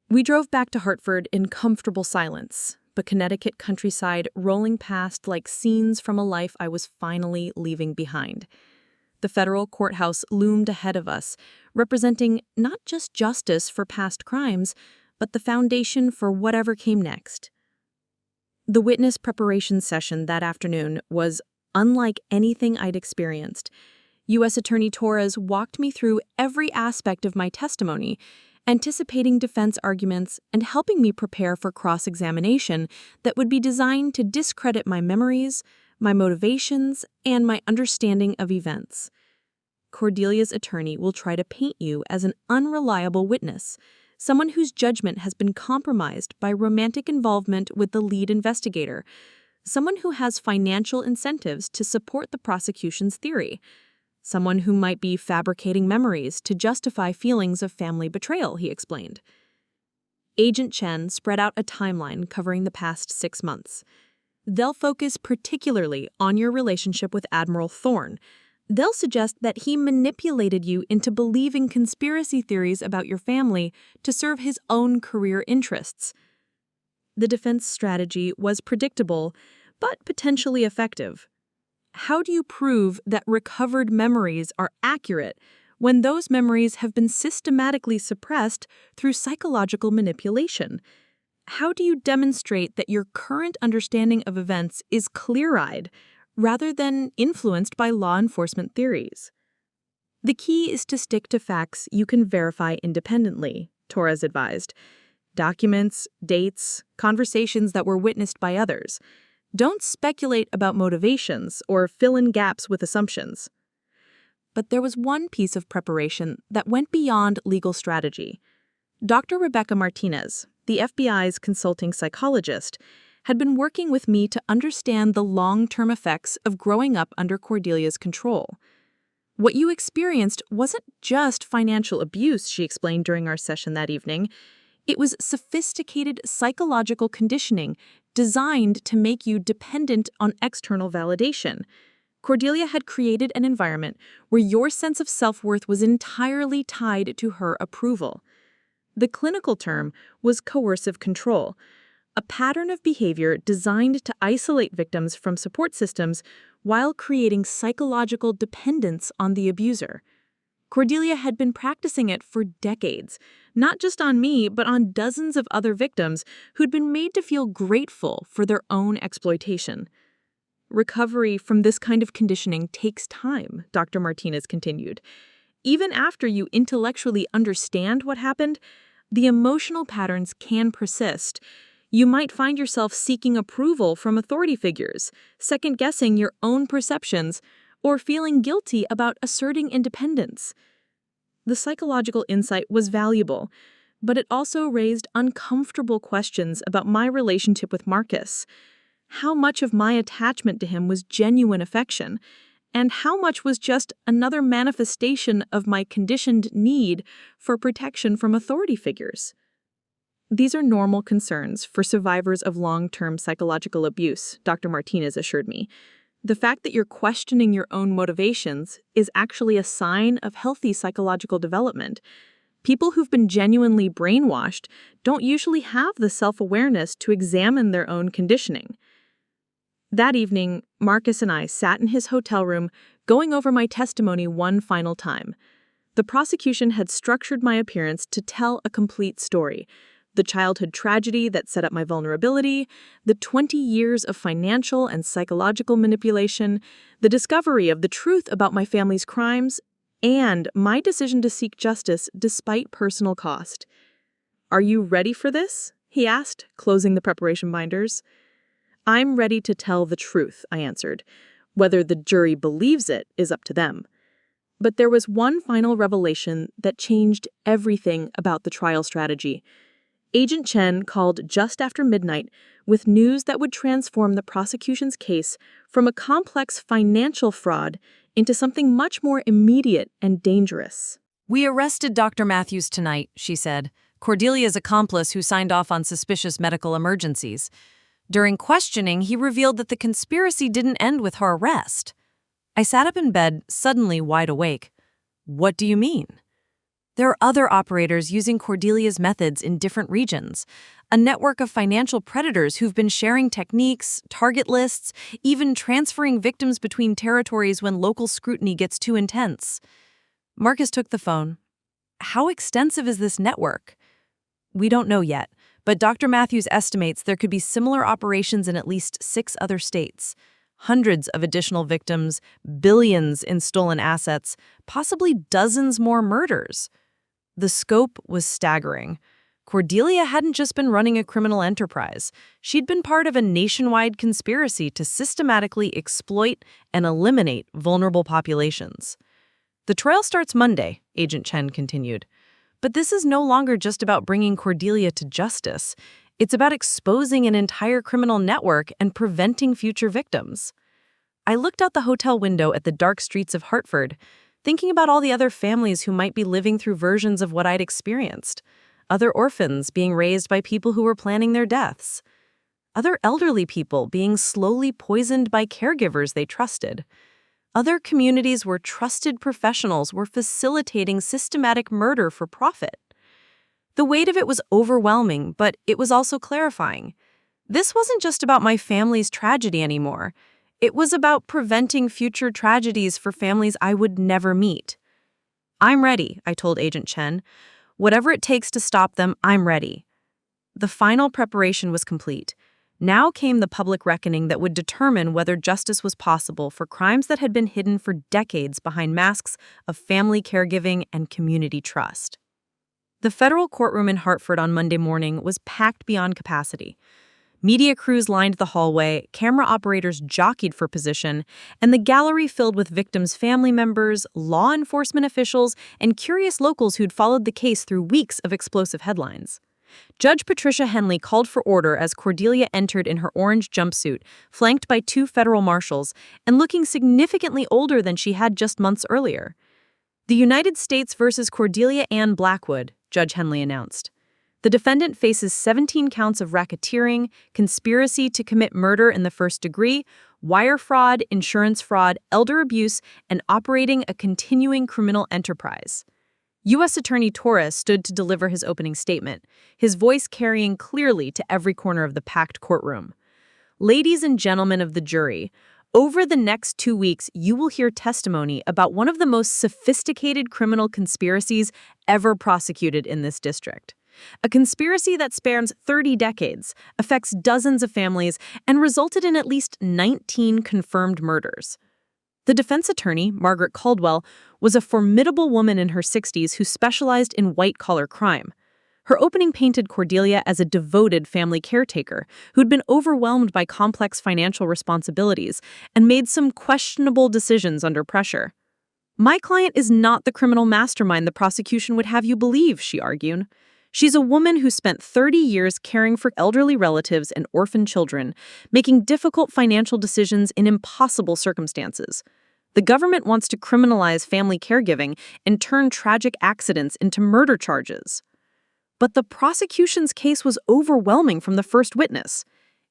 We drove back to Hartford in comfortable silence, the Connecticut countryside rolling past like scenes from a life I was finally leaving behind. The federal courthouse loomed ahead of us, representing not just justice for past crimes, but the foundation for whatever came next. The witness preparation session that afternoon was unlike anything I'd experienced. U.S. Attorney Torres walked me through every aspect of my testimony, anticipating defense arguments and helping me prepare for cross-examination that would be designed to discredit my memories, my motivations, and my understanding of events. Cordelia's attorney will try to paint you as an unreliable witness, someone whose judgment has been compromised by romantic involvement with the lead investigator, someone who has financial incentives to support the prosecution's theory, someone who might be fabricating memories to justify feelings of family betrayal, he explained. Agent Chen spread out a timeline covering the past 6 months. They'll focus particularly on your relationship with Admiral Thorne. They'll suggest that he manipulated you into believing conspiracy theories about your family to serve his own career interests. The defense strategy was predictable, but potentially effective. How do you prove that recovered memories are accurate when those memories have been systematically suppressed through psychological manipulation? How do you demonstrate that your current understanding of events is clear-eyed rather than influenced by law enforcement theories? The key is to stick to facts you can verify independently, Torres advised. Documents, dates, conversations that were witnessed by others. Don't speculate about motivations or fill in gaps with assumptions. But there was one piece of preparation that went beyond legal strategy. Dr. Rebecca Martinez, the FBI's consulting psychologist, had been working with me to understand the long-term effects of growing up under Cordelia's control. What you experienced wasn't just financial abuse, she explained during our session that evening. It was sophisticated psychological conditioning designed to make you dependent on external validation. Cordelia had created an environment where your sense of self-worth was entirely tied to her approval. The clinical term was coercive control, a pattern of behavior designed to isolate victims from support systems while creating psychological dependence on the abuser. Cordelia had been practicing it for decades, not just on me, but on dozens of other victims who'd been made to feel grateful for their own exploitation. Recovery from this kind of conditioning takes time, Dr. Martinez continued. Even after you intellectually understand what happened, the emotional patterns can persist. You might find yourself seeking approval from authority figures, second-guessing your own perceptions, or feeling guilty about asserting independence. The psychological insight was valuable, but it also raised uncomfortable questions about my relationship with Marcus. How much of my attachment to him was genuine affection, and how much was just another manifestation of my conditioned need for protection from authority figures? These are normal concerns for survivors of long-term psychological abuse, Dr. Martinez assured me. The fact that you're questioning your own motivations is actually a sign of healthy psychological development. People who've been genuinely brainwashed don't usually have the self-awareness to examine their own conditioning. That evening, Marcus and I sat in his hotel room, going over my testimony one final time. The prosecution had structured my appearance to tell a complete story. The childhood tragedy that set up my vulnerability, the 20 years of financial and psychological manipulation, the discovery of the truth about my family's crimes, and my decision to seek justice despite personal cost. "Are you ready for this?" he asked, closing the preparation binders. "I'm ready to tell the truth," I answered. "Whether the jury believes it is up to them."
But there was one final revelation that changed everything about the trial strategy. Agent Chen called just after midnight with news that would transform the prosecution's case from a complex financial fraud into something much more immediate and dangerous.
"We arrested Dr. Matthews tonight," she said, "Cordelia's accomplice who signed off on suspicious medical emergencies. During questioning, he revealed that the conspiracy didn't end with her arrest." I sat up in bed, suddenly wide awake. "What do you mean?" "There are other operators using Cordelia's methods in different regions. A network of financial predators who've been sharing techniques, target lists, even transferring victims between territories when local scrutiny gets too intense." Marcus took the phone. "How extensive is this network?" "We don't know yet, but Dr. Matthews estimates there could be similar operations in at least 6 other states. Hundreds of additional victims, billions in stolen assets, possibly dozens more murders." The scope was staggering. Cordelia hadn't just been running a criminal enterprise. She'd been part of a nationwide conspiracy to systematically exploit and eliminate vulnerable populations. "The trial starts Monday," Agent Chen continued. "But this is no longer just about bringing Cordelia to justice. It's about exposing an entire criminal network and preventing future victims." I looked out the hotel window at the dark streets of Hartford, thinking about all the other families who might be living through versions of what I'd experienced. Other orphans being raised by people who were planning their deaths. Other elderly people being slowly poisoned by caregivers they trusted. Other communities where trusted professionals were facilitating systematic murder for profit. The weight of it was overwhelming, but it was also clarifying. This wasn't just about my family's tragedy anymore. It was about preventing future tragedies for families I would never meet. "I'm ready," I told Agent Chen. "Whatever it takes to stop them, I'm ready." The final preparation was complete. Now came the public reckoning that would determine whether justice was possible for crimes that had been hidden for decades behind masks of family caregiving and community trust. The federal courtroom in Hartford on Monday morning was packed beyond capacity. Media crews lined the hallway, camera operators jockeyed for position, and the gallery filled with victims' family members, law enforcement officials, and curious locals who'd followed the case through weeks of explosive headlines. Judge Patricia Henley called for order as Cordelia entered in her orange jumpsuit, flanked by 2 federal marshals, and looking significantly older than she had just months earlier. "The United States versus Cordelia Ann Blackwood," Judge Henley announced. "The defendant faces 17 counts of racketeering, conspiracy to commit murder in the first degree, wire fraud, insurance fraud, elder abuse, and operating a continuing criminal enterprise." U.S. Attorney Torres stood to deliver his opening statement, his voice carrying clearly to every corner of the packed courtroom. "Ladies and gentlemen of the jury, over the next 2 weeks, you will hear testimony about one of the most sophisticated criminal conspiracies ever prosecuted in this district. A conspiracy that spans 30 decades, affects dozens of families, and resulted in at least 19 confirmed murders." The defense attorney, Margaret Caldwell, was a formidable woman in her 60s who specialized in white-collar crime. Her opening painted Cordelia as a devoted family caretaker who'd been overwhelmed by complex financial responsibilities and made some questionable decisions under pressure. "My client is not the criminal mastermind the prosecution would have you believe," she argued. "She's a woman who spent 30 years caring for elderly relatives and orphan children, making difficult financial decisions in impossible circumstances. The government wants to criminalize family caregiving and turn tragic accidents into murder charges." But the prosecution's case was overwhelming from the first witness.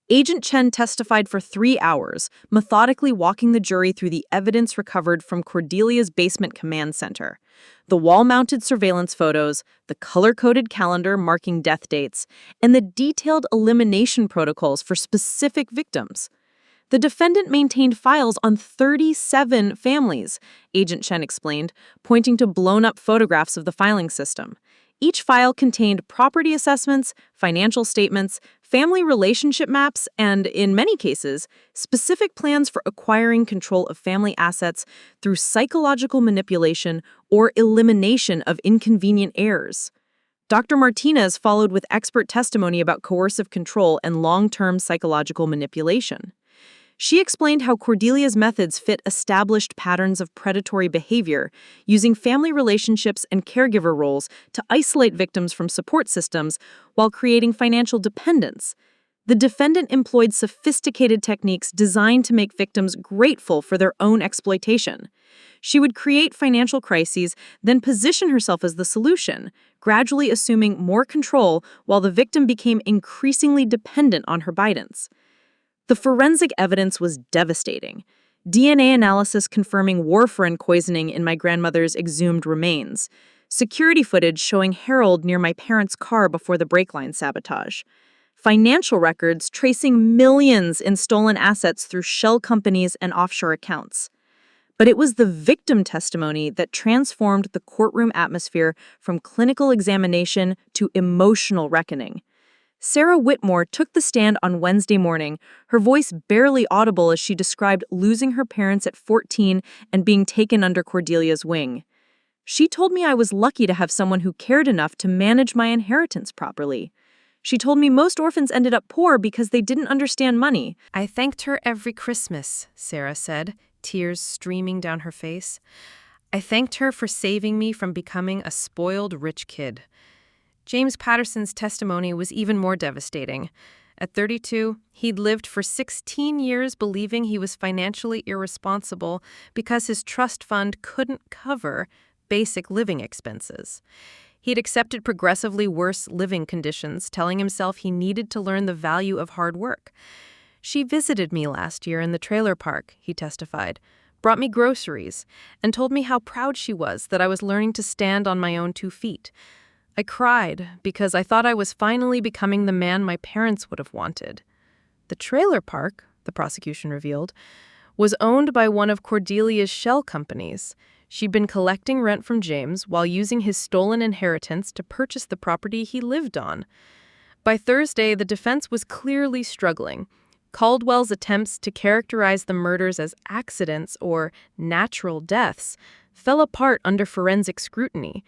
Agent Chen testified for 3 hours, methodically walking the jury through the evidence recovered from Cordelia's basement command center. The wall-mounted surveillance photos, the color-coded calendar marking death dates, and the detailed elimination protocols for specific victims. The defendant maintained files on 37 families, Agent Chen explained, pointing to blown-up photographs of the filing system. Each file contained property assessments, financial statements, family relationship maps, and, in many cases, specific plans for acquiring control of family assets through psychological manipulation or elimination of inconvenient heirs. Dr. Martinez followed with expert testimony about coercive control and long-term psychological manipulation. She explained how Cordelia's methods fit established patterns of predatory behavior, using family relationships and caregiver roles to isolate victims from support systems while creating financial dependence. The defendant employed sophisticated techniques designed to make victims grateful for their own exploitation. She would create financial crises, then position herself as the solution, gradually assuming more control while the victim became increasingly dependent on her guidance. The forensic evidence was devastating. DNA analysis confirming warfarin poisoning in my grandmother's exhumed remains. Security footage showing Harold near my parents' car before the brake line sabotage. Financial records tracing millions in stolen assets through shell companies and offshore accounts. But it was the victim testimony that transformed the courtroom atmosphere from clinical examination to emotional reckoning. Sarah Whitmore took the stand on Wednesday morning, her voice barely audible as she described losing her parents at 14 and being taken under Cordelia's wing. She told me I was lucky to have someone who cared enough to manage my inheritance properly. She told me most orphans ended up poor because they didn't understand money.
I thanked her every Christmas, Sarah said, tears streaming down her face. I thanked her for saving me from becoming a spoiled rich kid. James Patterson's testimony was even more devastating. At 32, he'd lived for 16 years believing he was financially irresponsible because his trust fund couldn't cover basic living expenses. He'd accepted progressively worse living conditions, telling himself he needed to learn the value of hard work. She visited me last year in the trailer park, he testified, brought me groceries, and told me how proud she was that I was learning to stand on my own 2 feet. I cried because I thought I was finally becoming the man my parents would have wanted. The trailer park, the prosecution revealed, was owned by one of Cordelia's shell companies. She'd been collecting rent from James while using his stolen inheritance to purchase the property he lived on. By Thursday, the defense was clearly struggling. Caldwell's attempts to characterize the murders as accidents or natural deaths fell apart under forensic scrutiny.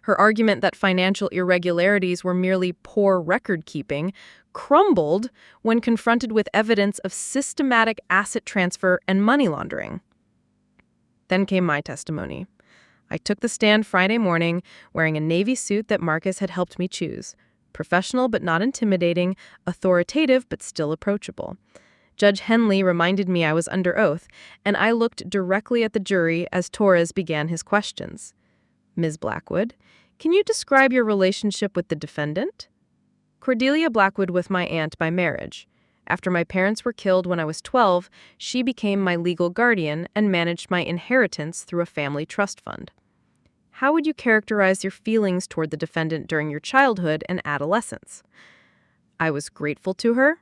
Her argument that financial irregularities were merely poor record-keeping crumbled when confronted with evidence of systematic asset transfer and money laundering. Then came my testimony. I took the stand Friday morning wearing a navy suit that Marcus had helped me choose. Professional but not intimidating, authoritative but still approachable. Judge Henley reminded me I was under oath, and I looked directly at the jury as Torres began his questions. Ms. Blackwood, can you describe your relationship with the defendant? Cordelia Blackwood with my aunt by marriage. After my parents were killed when I was 12, she became my legal guardian and managed my inheritance through a family trust fund. How would you characterize your feelings toward the defendant during your childhood and adolescence? I was grateful to her,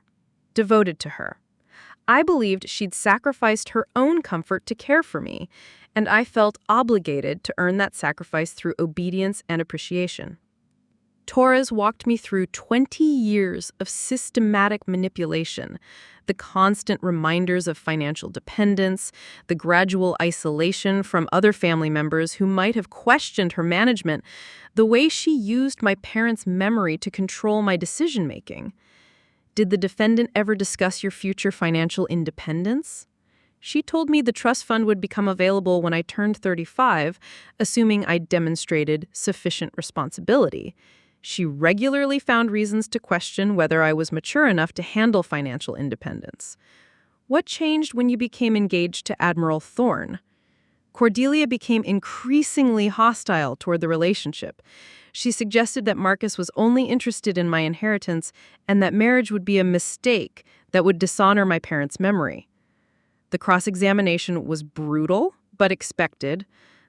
devoted to her. I believed she'd sacrificed her own comfort to care for me, and I felt obligated to earn that sacrifice through obedience and appreciation. Torres walked me through 20 years of systematic manipulation, the constant reminders of financial dependence, the gradual isolation from other family members who might have questioned her management, the way she used my parents' memory to control my decision-making. Did the defendant ever discuss your future financial independence? She told me the trust fund would become available when I turned 35, assuming I demonstrated sufficient responsibility. She regularly found reasons to question whether I was mature enough to handle financial independence. What changed when you became engaged to Admiral Thorne? Cordelia became increasingly hostile toward the relationship. She suggested that Marcus was only interested in my inheritance and that marriage would be a mistake that would dishonor my parents' memory. The cross-examination was brutal, but expected.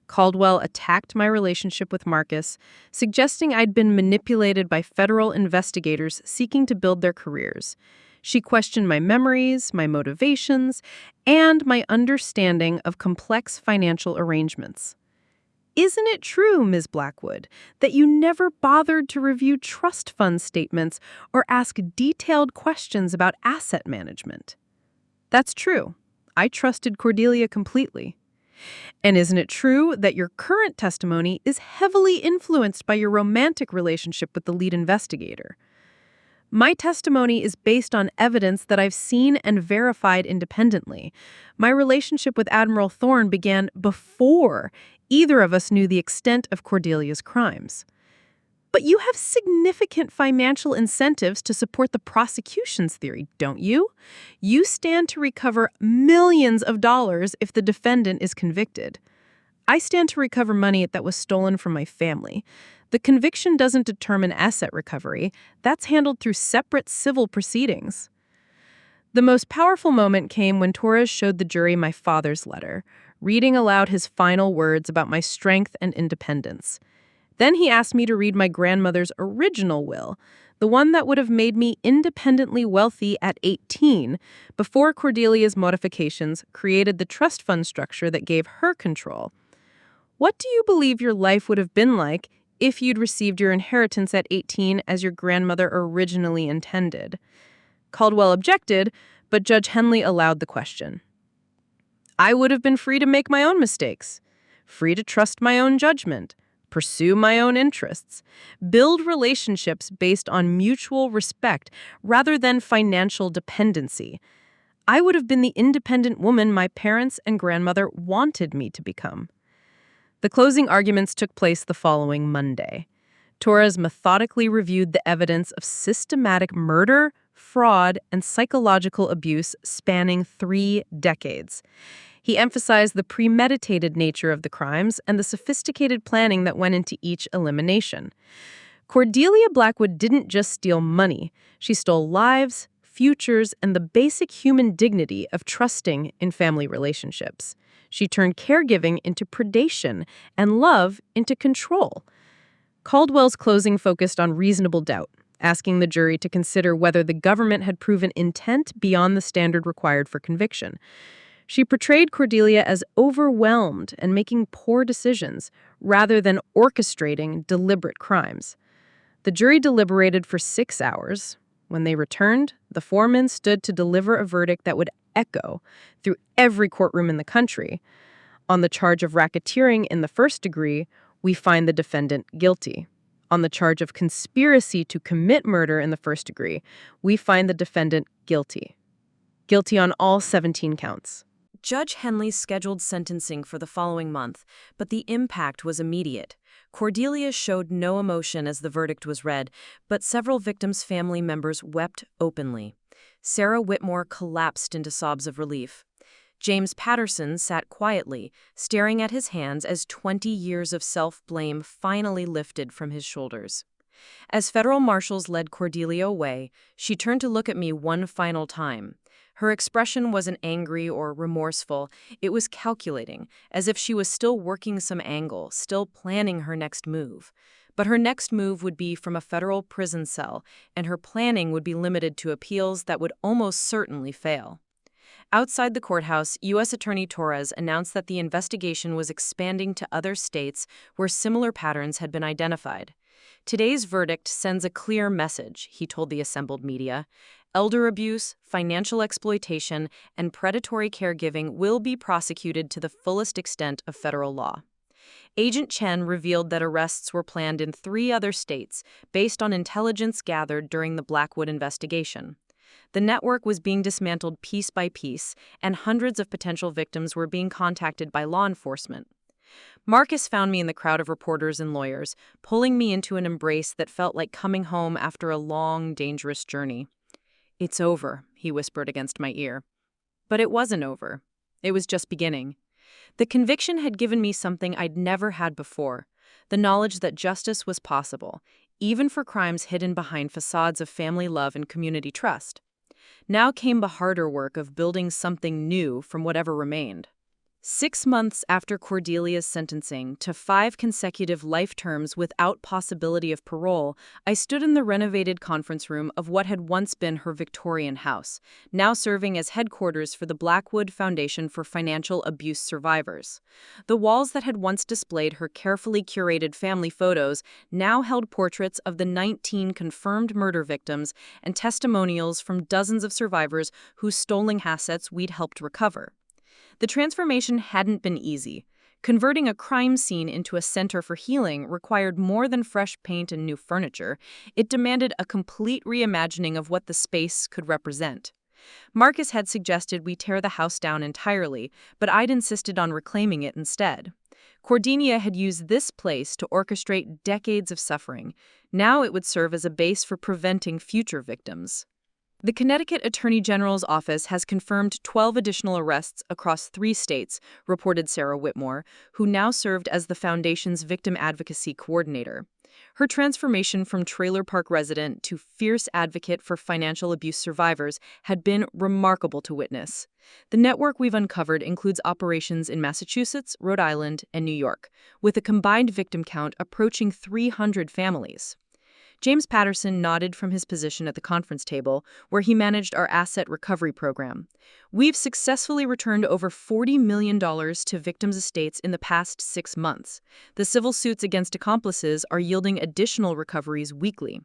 Caldwell attacked my relationship with Marcus, suggesting I'd been manipulated by federal investigators seeking to build their careers. She questioned my memories, my motivations, and my understanding of complex financial arrangements. Isn't it true, Ms. Blackwood, that you never bothered to review trust fund statements or ask detailed questions about asset management? That's true. I trusted Cordelia completely. And isn't it true that your current testimony is heavily influenced by your romantic relationship with the lead investigator?
My testimony is based on evidence that I've seen and verified independently. My relationship with Admiral Thorne began before either of us knew the extent of Cordelia's crimes. But you have significant financial incentives to support the prosecution's theory, don't you? You stand to recover millions of dollars if the defendant is convicted. I stand to recover money that was stolen from my family. The conviction doesn't determine asset recovery. That's handled through separate civil proceedings. The most powerful moment came when Torres showed the jury my father's letter, reading aloud his final words about my strength and independence. Then he asked me to read my grandmother's original will, the one that would have made me independently wealthy at 18, before Cordelia's modifications created the trust fund structure that gave her control. What do you believe your life would have been like if you'd received your inheritance at 18 as your grandmother originally intended? Caldwell objected, but Judge Henley allowed the question. I would have been free to make my own mistakes, free to trust my own judgment, pursue my own interests, build relationships based on mutual respect rather than financial dependency. I would have been the independent woman my parents and grandmother wanted me to become. The closing arguments took place the following Monday. Torres methodically reviewed the evidence of systematic murder, fraud, and psychological abuse spanning 3 decades. He emphasized the premeditated nature of the crimes and the sophisticated planning that went into each elimination. Cordelia Blackwood didn't just steal money. She stole lives, futures, and the basic human dignity of trusting in family relationships. She turned caregiving into predation and love into control. Caldwell's closing focused on reasonable doubt, asking the jury to consider whether the government had proven intent beyond the standard required for conviction. She portrayed Cordelia as overwhelmed and making poor decisions, rather than orchestrating deliberate crimes. The jury deliberated for 6 hours. When they returned, the foreman stood to deliver a verdict that would echo through every courtroom in the country. On the charge of racketeering in the first degree, we find the defendant guilty. On the charge of conspiracy to commit murder in the first degree, we find the defendant guilty. Guilty on all 17 counts.
Judge Henley scheduled sentencing for the following month, but the impact was immediate. Cordelia showed no emotion as the verdict was read, but several victims' family members wept openly. Sarah Whitmore collapsed into sobs of relief. James Patterson sat quietly, staring at his hands as 20 years of self-blame finally lifted from his shoulders. As federal marshals led Cordelia away, she turned to look at me one final time. Her expression wasn't angry or remorseful. It was calculating, as if she was still working some angle, still planning her next move. But her next move would be from a federal prison cell, and her planning would be limited to appeals that would almost certainly fail. Outside the courthouse, U.S. Attorney Torres announced that the investigation was expanding to other states where similar patterns had been identified. Today's verdict sends a clear message, he told the assembled media. Elder abuse, financial exploitation, and predatory caregiving will be prosecuted to the fullest extent of federal law. Agent Chen revealed that arrests were planned in 3 other states based on intelligence gathered during the Blackwood investigation. The network was being dismantled piece by piece, and hundreds of potential victims were being contacted by law enforcement. Marcus found me in the crowd of reporters and lawyers, pulling me into an embrace that felt like coming home after a long, dangerous journey. "It's over," he whispered against my ear. But it wasn't over. It was just beginning. The conviction had given me something I'd never had before, the knowledge that justice was possible, even for crimes hidden behind facades of family love and community trust. Now came the harder work of building something new from whatever remained. 6 months after Cordelia's sentencing to 5 consecutive life terms without possibility of parole, I stood in the renovated conference room of what had once been her Victorian house, now serving as headquarters for the Blackwood Foundation for Financial Abuse Survivors. The walls that had once displayed her carefully curated family photos now held portraits of the 19 confirmed murder victims and testimonials from dozens of survivors whose stolen assets we'd helped recover. The transformation hadn't been easy.
Converting a crime scene into a center for healing required more than fresh paint and new furniture. It demanded a complete reimagining of what the space could represent. Marcus had suggested we tear the house down entirely, but I'd insisted on reclaiming it instead. Cordelia had used this place to orchestrate decades of suffering. Now it would serve as a base for preventing future victims. The Connecticut Attorney General's office has confirmed 12 additional arrests across 3 states, reported Sarah Whitmore, who now served as the foundation's victim advocacy coordinator. Her transformation from trailer park resident to fierce advocate for financial abuse survivors had been remarkable to witness. The network we've uncovered includes operations in Massachusetts, Rhode Island, and New York, with a combined victim count approaching 300 families. James Patterson nodded from his position at the conference table, where he managed our asset recovery program. We've successfully returned over $40 million to victims' estates in the past 6 months. The civil suits against accomplices are yielding additional recoveries weekly.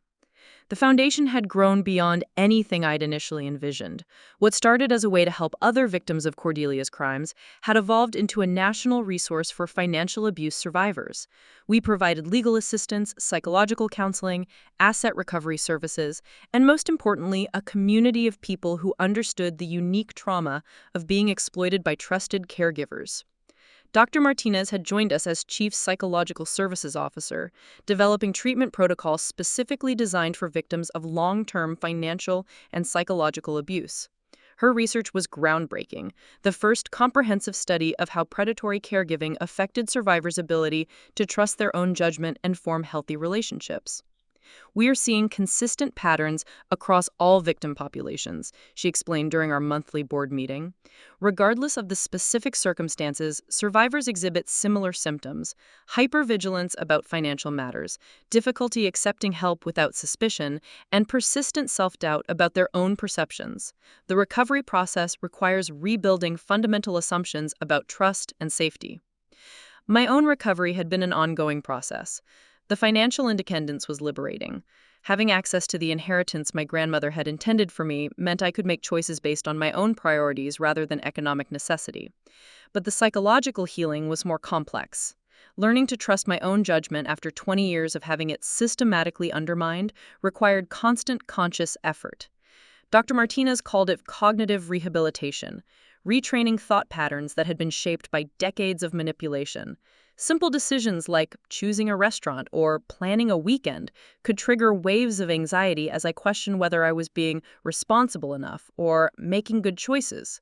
The foundation had grown beyond anything I'd initially envisioned. What started as a way to help other victims of Cordelia's crimes had evolved into a national resource for financial abuse survivors. We provided legal assistance, psychological counseling, asset recovery services, and most importantly, a community of people who understood the unique trauma of being exploited by trusted caregivers. Dr. Martinez had joined us as Chief Psychological Services Officer, developing treatment protocols specifically designed for victims of long-term financial and psychological abuse. Her research was groundbreaking, the first comprehensive study of how predatory caregiving affected survivors' ability to trust their own judgment and form healthy relationships. We are seeing consistent patterns across all victim populations, she explained during our monthly board meeting. Regardless of the specific circumstances, survivors exhibit similar symptoms: hypervigilance about financial matters, difficulty accepting help without suspicion, and persistent self-doubt about their own perceptions. The recovery process requires rebuilding fundamental assumptions about trust and safety. My own recovery had been an ongoing process. The financial independence was liberating. Having access to the inheritance my grandmother had intended for me meant I could make choices based on my own priorities rather than economic necessity. But the psychological healing was more complex. Learning to trust my own judgment after 20 years of having it systematically undermined required constant conscious effort. Dr. Martinez called it cognitive rehabilitation, retraining thought patterns that had been shaped by decades of manipulation. Simple decisions like choosing a restaurant or planning a weekend could trigger waves of anxiety as I questioned whether I was being responsible enough or making good choices.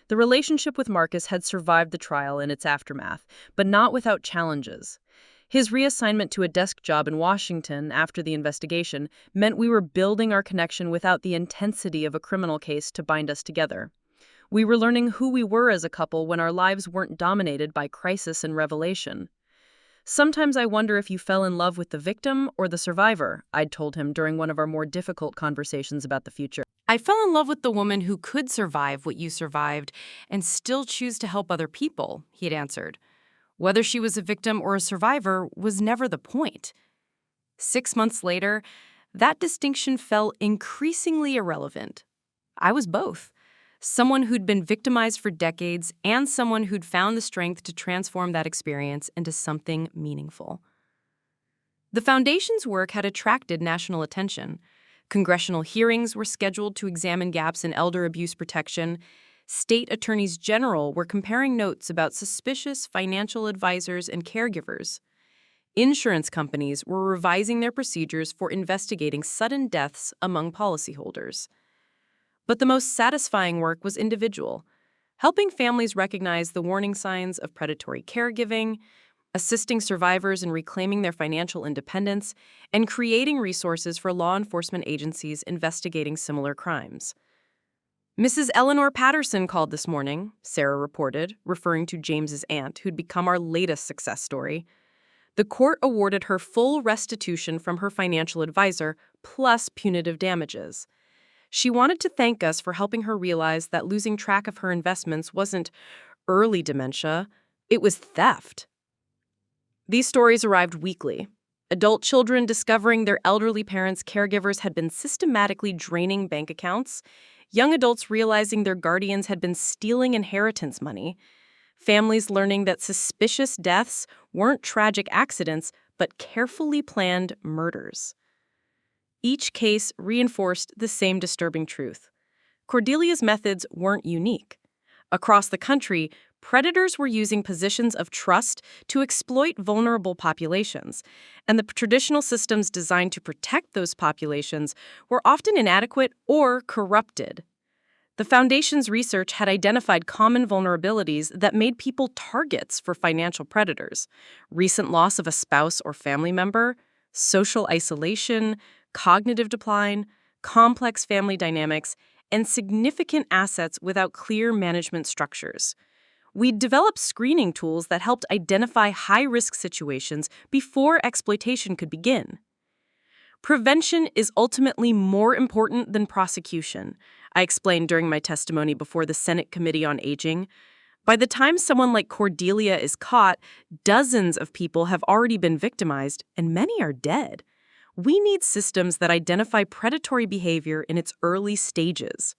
The relationship with Marcus had survived the trial and its aftermath, but not without challenges. His reassignment to a desk job in Washington after the investigation meant we were building our connection without the intensity of a criminal case to bind us together. We were learning who we were as a couple when our lives weren't dominated by crisis and revelation. Sometimes I wonder if you fell in love with the victim or the survivor, I'd told him during one of our more difficult conversations about the future.
I fell in love with the woman who could survive what you survived and still choose to help other people, he'd answered. Whether she was a victim or a survivor was never the point. 6 months later, that distinction fell increasingly irrelevant. I was both. Someone who'd been victimized for decades and someone who'd found the strength to transform that experience into something meaningful. The Foundation's work had attracted national attention. Congressional hearings were scheduled to examine gaps in elder abuse protection. State attorneys general were comparing notes about suspicious financial advisors and caregivers. Insurance companies were revising their procedures for investigating sudden deaths among policyholders. But the most satisfying work was individual, helping families recognize the warning signs of predatory caregiving, assisting survivors in reclaiming their financial independence, and creating resources for law enforcement agencies investigating similar crimes. Mrs. Eleanor Patterson called this morning, Sarah reported, referring to James's aunt, who'd become our latest success story. The court awarded her full restitution from her financial advisor, plus punitive damages. She wanted to thank us for helping her realize that losing track of her investments wasn't early dementia, it was theft. These stories arrived weekly. Adult children discovering their elderly parents' caregivers had been systematically draining bank accounts, young adults realizing their guardians had been stealing inheritance money,
families learning that suspicious deaths weren't tragic accidents, but carefully planned murders. Each case reinforced the same disturbing truth. Cordelia's methods weren't unique. Across the country, predators were using positions of trust to exploit vulnerable populations, and the traditional systems designed to protect those populations were often inadequate or corrupted. The Foundation's research had identified common vulnerabilities that made people targets for financial predators: recent loss of a spouse or family member, social isolation, cognitive decline, complex family dynamics, and significant assets without clear management structures. We'd developed screening tools that helped identify high-risk situations before exploitation could begin. Prevention is ultimately more important than prosecution, I explained during my testimony before the Senate Committee on Aging. By the time someone like Cordelia is caught, dozens of people have already been victimized, and many are dead. We need systems that identify predatory behavior in its early stages.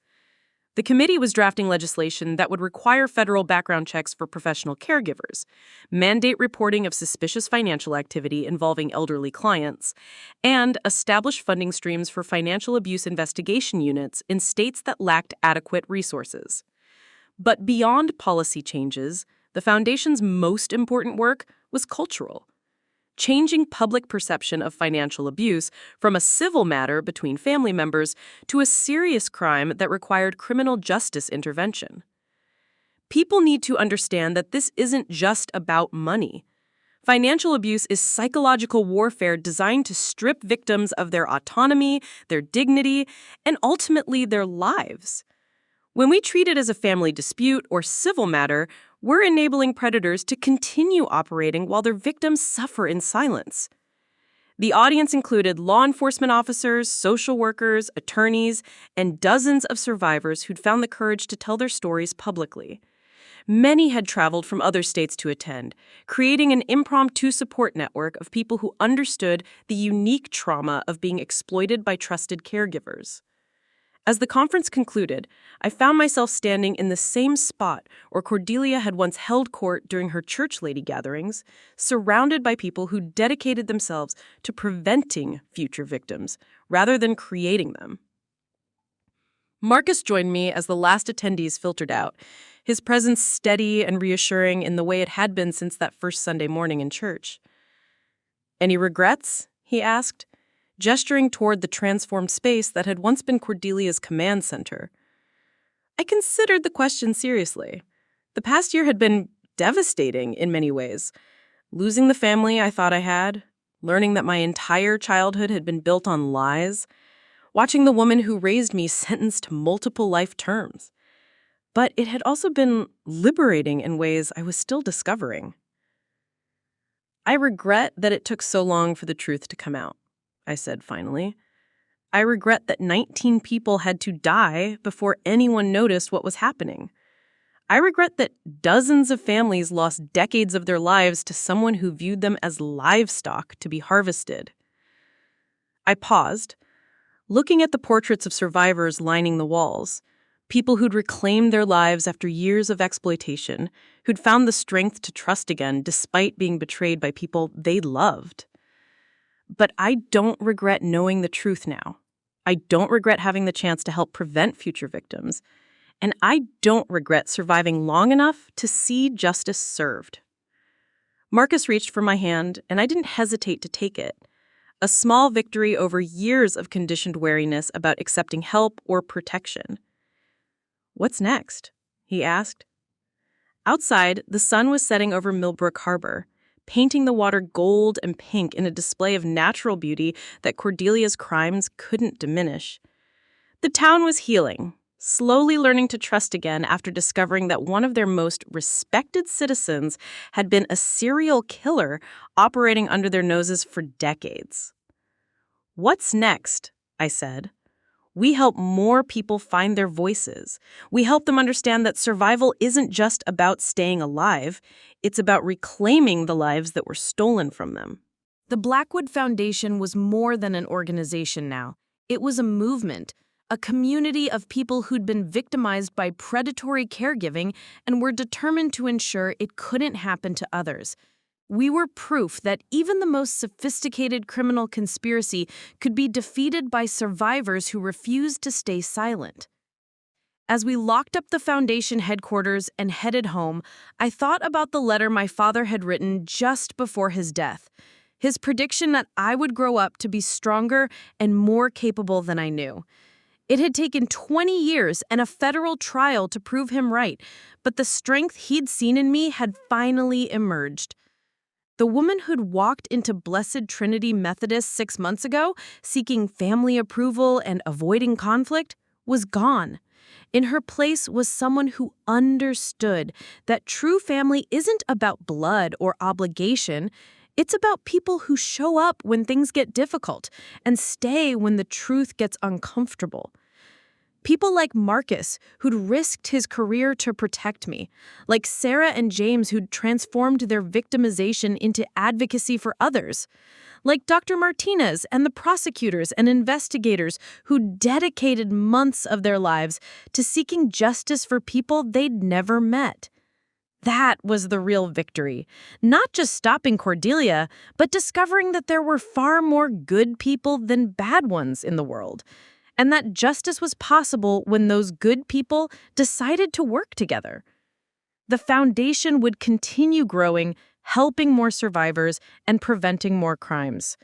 The committee was drafting legislation that would require federal background checks for professional caregivers, mandate reporting of suspicious financial activity involving elderly clients, and establish funding streams for financial abuse investigation units in states that lacked adequate resources. But beyond policy changes, the Foundation's most important work was cultural. Changing public perception of financial abuse from a civil matter between family members to a serious crime that required criminal justice intervention. People need to understand that this isn't just about money. Financial abuse is psychological warfare designed to strip victims of their autonomy, their dignity, and ultimately their lives. When we treat it as a family dispute or civil matter, we're enabling predators to continue operating while their victims suffer in silence. The audience included law enforcement officers, social workers, attorneys, and dozens of survivors who'd found the courage to tell their stories publicly. Many had traveled from other states to attend, creating an impromptu support network of people who understood the unique trauma of being exploited by trusted caregivers. As the conference concluded, I found myself standing in the same spot where Cordelia had once held court during her church lady gatherings, surrounded by people who dedicated themselves to preventing future victims rather than creating them. Marcus joined me as the last attendees filtered out, his presence steady and reassuring in the way it had been since that first Sunday morning in church. "Any regrets?" he asked, gesturing toward the transformed space that had once been Cordelia's command center. I considered the question seriously. The past year had been devastating in many ways. Losing the family I thought I had, learning that my entire childhood had been built on lies, watching the woman who raised me sentenced to multiple life terms. But it had also been liberating in ways I was still discovering. I regret that it took so long for the truth to come out, I said finally. I regret that 19 people had to die before anyone noticed what was happening. I regret that dozens of families lost decades of their lives to someone who viewed them as livestock to be harvested. I paused, looking at the portraits of survivors lining the walls, people who'd reclaimed their lives after years of exploitation, who'd found the strength to trust again despite being betrayed by people they loved. But I don't regret knowing the truth now. I don't regret having the chance to help prevent future victims. And I don't regret surviving long enough to see justice served. Marcus reached for my hand, and I didn't hesitate to take it. A small victory over years of conditioned wariness about accepting help or protection. "What's next?" he asked. Outside, the sun was setting over Millbrook Harbor, painting the water gold and pink in a display of natural beauty that Cordelia's crimes couldn't diminish. The town was healing, slowly learning to trust again after discovering that one of their most respected citizens had been a serial killer operating under their noses for decades. "What's next?" I said. We help more people find their voices. We help them understand that survival isn't just about staying alive. It's about reclaiming the lives that were stolen from them.
The Blackwood Foundation was more than an organization now. It was a movement A community of people who'd been victimized by predatory caregiving and were determined to ensure it couldn't happen to others. We were proof that even the most sophisticated criminal conspiracy could be defeated by survivors who refused to stay silent. As we locked up the Foundation headquarters and headed home, I thought about the letter my father had written just before his death. His prediction that I would grow up to be stronger and more capable than I knew. It had taken 20 years and a federal trial to prove him right, but the strength he'd seen in me had finally emerged. The woman who'd walked into Blessed Trinity Methodist 6 months ago, seeking family approval and avoiding conflict, was gone. In her place was someone who understood that true family isn't about blood or obligation. It's about people who show up when things get difficult and stay when the truth gets uncomfortable. People like Marcus, who'd risked his career to protect me. Like Sarah and James, who'd transformed their victimization into advocacy for others. Like Dr. Martinez and the prosecutors and investigators who dedicated months of their lives to seeking justice for people they'd never met. That was the real victory. Not just stopping Cordelia, but discovering that there were far more good people than bad ones in the world. And that justice was possible when those good people decided to work together. The foundation would continue growing, helping more survivors and preventing more crimes.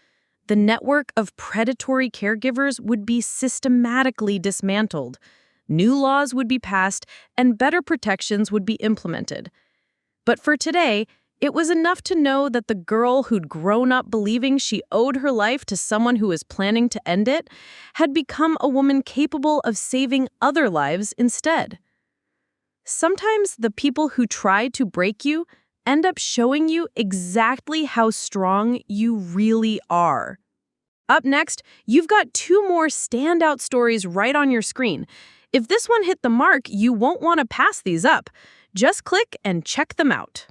The network of predatory caregivers would be systematically dismantled. New laws would be passed, and better protections would be implemented. But for today, it was enough to know that the girl who'd grown up believing she owed her life to someone who was planning to end it had become a woman capable of saving other lives instead. Sometimes the people who try to break you end up showing you exactly how strong you really are. Up next, you've got 2 more standout stories right on your screen. If this one hit the mark, you won't want to pass these up. Just click and check them out.